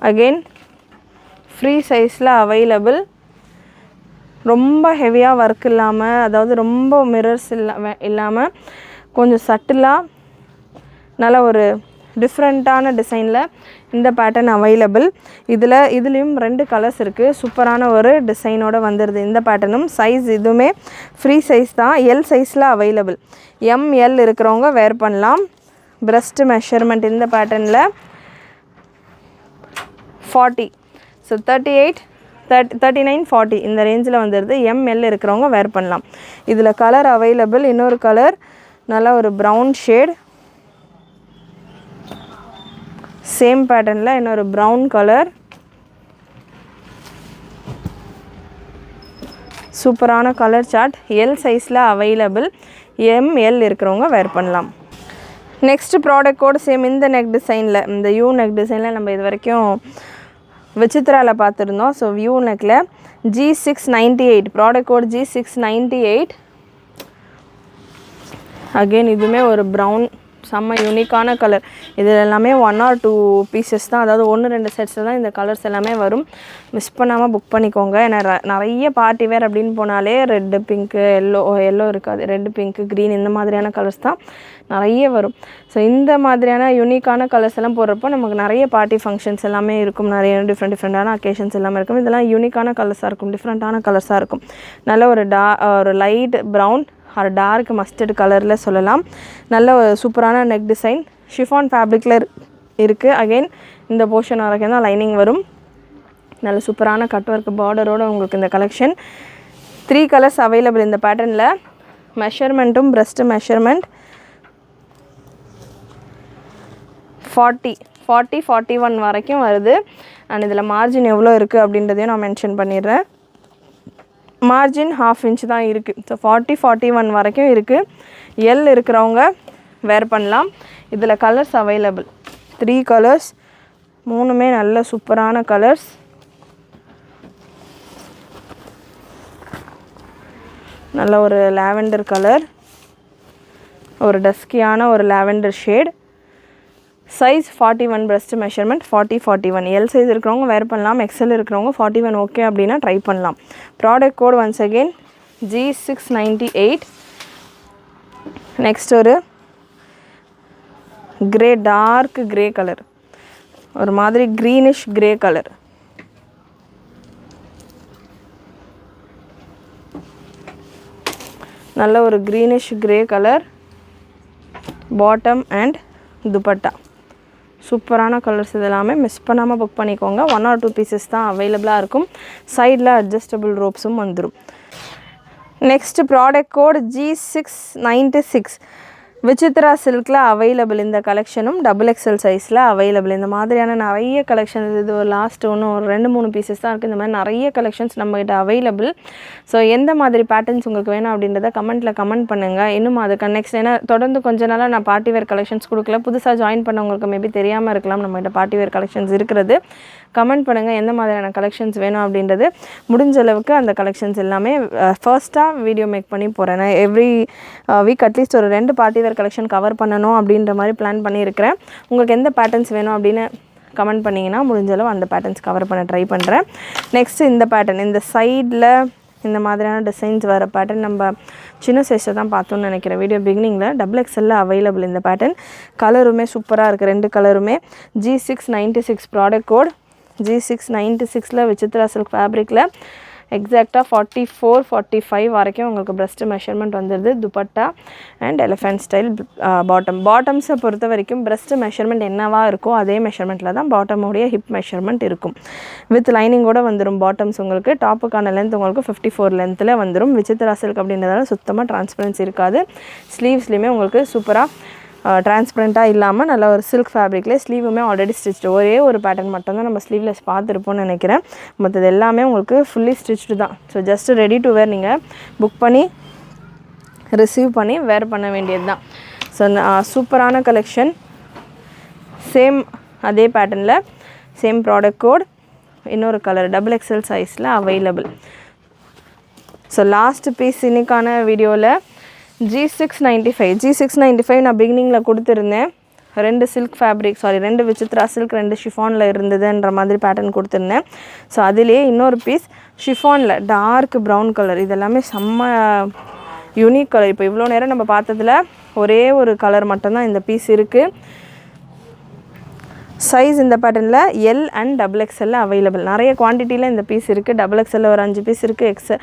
again free சைஸில் அவைலபிள். ரொம்ப ஹெவியாக ஒர்க் இல்லாமல், அதாவது ரொம்ப மிரர்ஸ் இல்லாமல் கொஞ்சம் சட்டிலாக நல்ல ஒரு டிஃப்ரெண்ட்டான டிசைனில் இந்த பேட்டர்ன் அவைலபிள். இதுலேயும் 2 கலர்ஸ் இருக்குது. சூப்பரான ஒரு டிசைனோடு வந்துடுது இந்த பேட்டர்னும். சைஸ் இதுவுமே ஃப்ரீ சைஸ் தான், எல் சைஸில் அவைலபிள். எல் இருக்கிறவங்க வேர் பண்ணலாம். பிரஸ்ட் மெஷர்மெண்ட் இந்த பேட்டர்னில் 40. ஸோ 38, 39, 40 இந்த ரேஞ்சில் வந்துடுது. எல் இருக்கிறவங்க வேர் பண்ணலாம். இதில் கலர் அவைலபிள். இன்னொரு கலர் நல்ல ஒரு ப்ரௌன் ஷேட், சேம் பேட்டர்னில் இன்னொரு ப்ரௌன் கலர். சூப்பரான கலர் சார்ட். எல் சைஸில் அவைலபிள். எல் இருக்கிறவங்க வேர் பண்ணலாம். நெக்ஸ்ட் ப்ராடக்ட் கோட் சேம் இந்த நெக் டிசைனில், இந்த யூ நெக் டிசைனில் நம்ம இது வரைக்கும் விசித்ராவில் பார்த்துருந்தோம். ஸோ யூ நெக்கில் G698 product code G698. Again இதுவுமே ஒரு ப்ரௌன் செம்ம யூனிக்கான கலர். இது எல்லாமே 1 or 2 பீசஸ் தான், அதாவது 1-2 செட்ஸில் தான் இந்த கலர்ஸ் எல்லாமே வரும். மிஸ் பண்ணாமல் புக் பண்ணிக்கோங்க. ஏன்னா நிறைய பார்ட்டி வேர் அப்படின்னு போனாலே ரெட்டு, பிங்க்கு, எல்லோ இருக்காது, ரெட்டு, பிங்க்கு, க்ரீன் இந்த மாதிரியான கலர்ஸ் தான் நிறைய வரும். ஸோ இந்த மாதிரியான யூனிக்கான கலர்ஸ் எல்லாம் போடுறப்போ நமக்கு நிறைய பார்ட்டி ஃபங்க்ஷன்ஸ் எல்லாமே இருக்கும், நிறைய டிஃப்ரெண்ட்டான அக்கேஷன்ஸ் எல்லாமே இருக்கும். இதெல்லாம் யூனிக்கான கலர்ஸாக இருக்கும், டிஃப்ரெண்ட்டான கலர்ஸாக இருக்கும். நல்ல ஒரு லைட் ப்ரௌன் ஒரு டார்க் மஸ்டர்ட் கலரில் சொல்லலாம். நல்ல ஒரு சூப்பரான நெக் டிசைன் ஷிஃபான் ஃபேப்ரிக்கில் இருக்குது. அகெயின் இந்த போர்ஷன் வரைக்கும் தான் லைனிங் வரும். நல்ல சூப்பரான கட் ஒர்க் பார்டரோடு உங்களுக்கு இந்த கலெக்ஷன். 3 கலர்ஸ் அவைலபிள் இந்த பேட்டர்னில். மெஷர்மெண்ட்டும் பிரஸ்ட் மெஷர்மெண்ட் 40, 41 வரைக்கும் வருது. அண்ட் இதில் மார்ஜின் எவ்வளோ இருக்குது அப்படின்றதையும் நான் மென்ஷன் பண்ணிடுறேன். மார்ஜின் 1/2 இன்ச் தான் இருக்குது. ஸோ 40-41 வரைக்கும் இருக்குது. எல் இருக்கிறவங்க வேர் பண்ணலாம். இதில் கலர்ஸ் அவைலபிள் 3 கலர்ஸ், 3மே நல்ல சூப்பரான கலர்ஸ். நல்ல ஒரு லாவெண்டர் கலர், ஒரு டஸ்கியான ஒரு lavender shade. Size 41 breast measurement 40-41. L size இருக்கிறவங்க வேர் பண்ணலாம். எக்ஸல் இருக்கிறவங்க 41 ஓகே அப்படின்னா ட்ரை பண்ணலாம். Product code once again G698. Next ஒரு கிரே, டார்க் கிரே கலர், ஒரு மாதிரி க்ரீனிஷ் கிரே கலர். நல்ல ஒரு greenish grey colour, bottom and dupatta. சூப்பரான கலர்ஸ். இது எல்லாமே மிஸ் பண்ணாமல் புக் பண்ணிக்கோங்க. 1 or 2 பீசஸ் தான் அவைலபிளாக இருக்கும். சைடில் அட்ஜஸ்டபிள் ரோப்ஸும் வந்துடும். Next product code G696. Vichitra சில்கில் அவைலபிள் இந்த கலெக்ஷனும் XXL சைஸில் அவைலபிள். இந்த மாதிரியான நிறைய கலெக்ஷன்ஸ், இது ஒரு லாஸ்ட் ஒன்றும் ஒரு 2-3 பீசஸ் தான் இருக்குது. இந்த மாதிரி நிறைய கலெக்ஷன்ஸ் நம்மகிட்ட அவைலபிள். ஸோ எந்த மாதிரி பேட்டர்ன்ஸ் உங்களுக்கு வேணும் அப்படின்றத கமெண்ட்டில் கமெண்ட் பண்ணுங்கள். இன்னும் அதுக்கு நெக்ஸ்ட் ஏன்னா தொடர்ந்து கொஞ்ச நாளாக நான் பார்ட்டி வேர் கலெக்ஷன்ஸ் கொடுக்கல. புதுசாக ஜாயின் பண்ணவங்களுக்கு மேபி தெரியாமல் இருக்கலாம் நம்மகிட்ட பார்ட்டி வேர் கலெக்ஷன்ஸ் இருக்கிறது. கமெண்ட் பண்ணுங்கள் எந்த மாதிரியான கலெக்ஷன்ஸ் வேணும் அப்படின்றது. முடிஞ்ச அளவுக்கு அந்த கலெக்ஷன்ஸ் எல்லாமே ஃபர்ஸ்ட்டாக வீடியோ மேக் பண்ணி போகிறேன். நான் எவ்ரி வீக் அட்லீஸ்ட் ஒரு 2 பார்ட்டி வேர் கலெக்ஷன் கவர் பண்ணணும் அப்படின்ற மாதிரி பிளான் பண்ணியிருக்கிறேன். உங்களுக்கு எந்த பேட்டர்ன்ஸ் வேணும் அப்படின்னு கமெண்ட் பண்ணிங்கன்னா முடிஞ்சளவு அந்த பேட்டர்ன்ஸ் கவர் பண்ண ட்ரை பண்ணுறேன். நெக்ஸ்ட்டு இந்த பேட்டர்ன், இந்த சைடில் இந்த மாதிரியான டிசைன்ஸ் வர பேட்டர்ன் நம்ம சின்ன சைஸை தான் பார்த்தோன்னு நினைக்கிறேன் வீடியோ பிகினிங்கில். XXL அவைலபிள் இந்த பேட்டர்ன். கலருமே சூப்பராக இருக்குது, 2 கலருமே. G696 ப்ராடக்ட் கோட் G696ல் விசித்ரா சில்க் ஃபேப்ரிக்கில் எக்ஸாக்டாக 44-45 வரைக்கும் உங்களுக்கு breast மெஷர்மெண்ட் வந்துடுது. துப்பட்டா அண்ட் எலிஃபென்ட் ஸ்டைல் பாட்டம்ஸை பொறுத்த வரைக்கும் breast மெஷர்மெண்ட் என்னவா இருக்கோ அதே மெஷர்மெண்ட்டில் தான் பாட்டமுடைய ஹிப் மெஷர்மெண்ட் இருக்கும். வித் லைனிங்கோடு வந்துடும் பாட்டம்ஸ். உங்களுக்கு டாப்புக்கான லென்த் உங்களுக்கு 54 லென்த்தில் வந்துடும். விசித்ரா சில்க் அப்படின்றதால சுத்தமாக டிரான்ஸ்பரன்சி இருக்காது. ஸ்லீவ்ஸ்லேயுமே உங்களுக்கு சூப்பராக டிரான்ஸ்பரண்ட்டாக இல்லாமல் நல்ல ஒரு சில்க் ஃபேப்ரிக்லேயே ஸ்லீவுமே ஆல்ரெடி ஸ்டிச்டு. ஒரே ஒரு பேட்டர்ன் மட்டும்தான் நம்ம ஸ்லீவ்லெஸ் பார்த்துருப்போம்னு நினைக்கிறேன். மற்றது எல்லாமே உங்களுக்கு ஃபுல்லி ஸ்டிச்டு தான். ஸோ ஜஸ்ட் ரெடி டு வேர் நீங்கள் புக் பண்ணி ரிசீவ் பண்ணி வேர் பண்ண வேண்டியது தான். ஸோ சூப்பரான கலெக்ஷன். சேம் அதே பேட்டர்னில் சேம் ப்ராடக்ட் கோட், இன்னொரு கலர் XXL சைஸில் அவைலபிள். ஸோ லாஸ்ட் பீஸ் இன்னைக்கான வீடியோவில் G695 நான் பிகினிங்கில் கொடுத்துருந்தேன். 2 சில்க் ஃபேப்ரிக் 2 விசித்ரா சில்க் 2 ஷிஃபானில் இருந்ததுன்ற மாதிரி பேட்டர்ன் கொடுத்துருந்தேன். ஸோ அதிலேயே இன்னொரு பீஸ் ஷிஃபானில் டார்க் ப்ரௌன் கலர். இதெல்லாமே செம்ம யூனிக் கலர். இப்போ இவ்வளோ நேரம் நம்ம பார்த்ததில் ஒரே ஒரு கலர் மட்டும்தான் இந்த பீஸ் இருக்குது. சைஸ் இந்த பேட்டர்னில் எல் அண்ட் XXL அவைலபிள். நிறைய குவான்டிட்டியில் இந்த பீஸ் இருக்குது. XXL ஒரு 5 பீஸ் இருக்குது,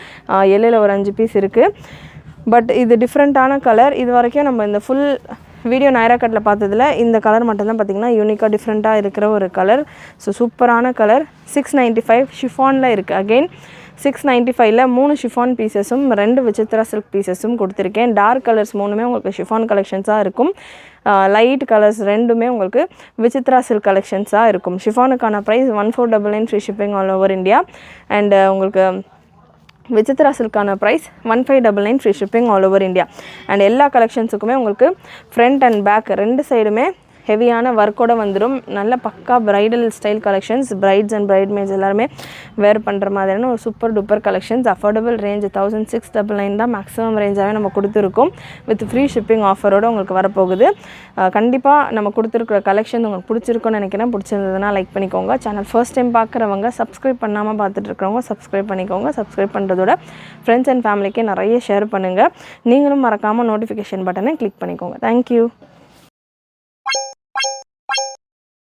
எல்லில் ஒரு 5 பீஸ் இருக்குது. பட் இது டிஃப்ரெண்ட்டான கலர். இது வரைக்கும் நம்ம இந்த ஃபுல் வீடியோ நைரா கட்டில் பார்த்ததில் இந்த கலர் மட்டும்தான் பார்த்திங்கன்னா யூனிக்காக டிஃப்ரெண்ட்டாக இருக்கிற ஒரு கலர். ஸோ சூப்பரான கலர். 695 ஷிஃபானில் இருக்குது. அகெயின் 695ல் 3 ஷிஃபான் பீசஸும் 2 விசித்ரா சில்க் பீசஸும் கொடுத்துருக்கேன். டார்க் கலர்ஸ் 3மே உங்களுக்கு ஷிஃபான் கலெக்ஷன்ஸாக இருக்கும். லைட் கலர்ஸ் 2மே உங்களுக்கு விசித்ரா சில்க் கலெக்ஷன்ஸாக இருக்கும். ஷிஃபானுக்கான price 1499 free shipping all over India. And உங்களுக்கு விசித்ரா சில்கான price 1599 free shipping all over India. And எல்லா கலெக்ஷன்ஸுக்குமே உங்களுக்கு ஃப்ரண்ட் அண்ட் பேக் 2 சைடுமே ஹெவியான ஒர்க்கோடு வந்துடும். நல்ல பக்கா bridal style collections. Brides and bridesmaids எல்லாருமே வேர் பண்ணுற மாதிரியான ஒரு super duper collections. Affordable range 1699 தான் மேக்ஸிமம் ரேஞ்சாகவே நம்ம கொடுத்துருக்கோம். வித் ஃப்ரீ ஷிப்பிங் ஆஃபரோடு உங்களுக்கு வரப்போகுது. கண்டிப்பாக நம்ம கொடுத்துருக்குற கலெக்ஷன் உங்களுக்கு பிடிச்சிருக்குன்னு நினைக்கிறேன். பிடிச்சிருந்ததுன்னா லைக் பண்ணிக்கோங்க. சேனல் ஃபர்ஸ்ட் டைம் பார்க்குறவங்க, சப்ஸ்கிரைப் பண்ணாமல் பார்த்துட்டு இருக்கிறவங்க சப்ஸ்கிரைப் பண்ணிக்கோங்க. சப்ஸ்கிரைப் பண்ணுறதோட ஃப்ரெண்ட்ஸ் அண்ட் ஃபேமிலிக்கே நிறைய ஷேர் பண்ணுங்கள். நீங்களும் மறக்காமல் நோட்டிஃபிகேஷன் பட்டனை கிளிக் பண்ணிக்கோங்க. தேங்க்யூ.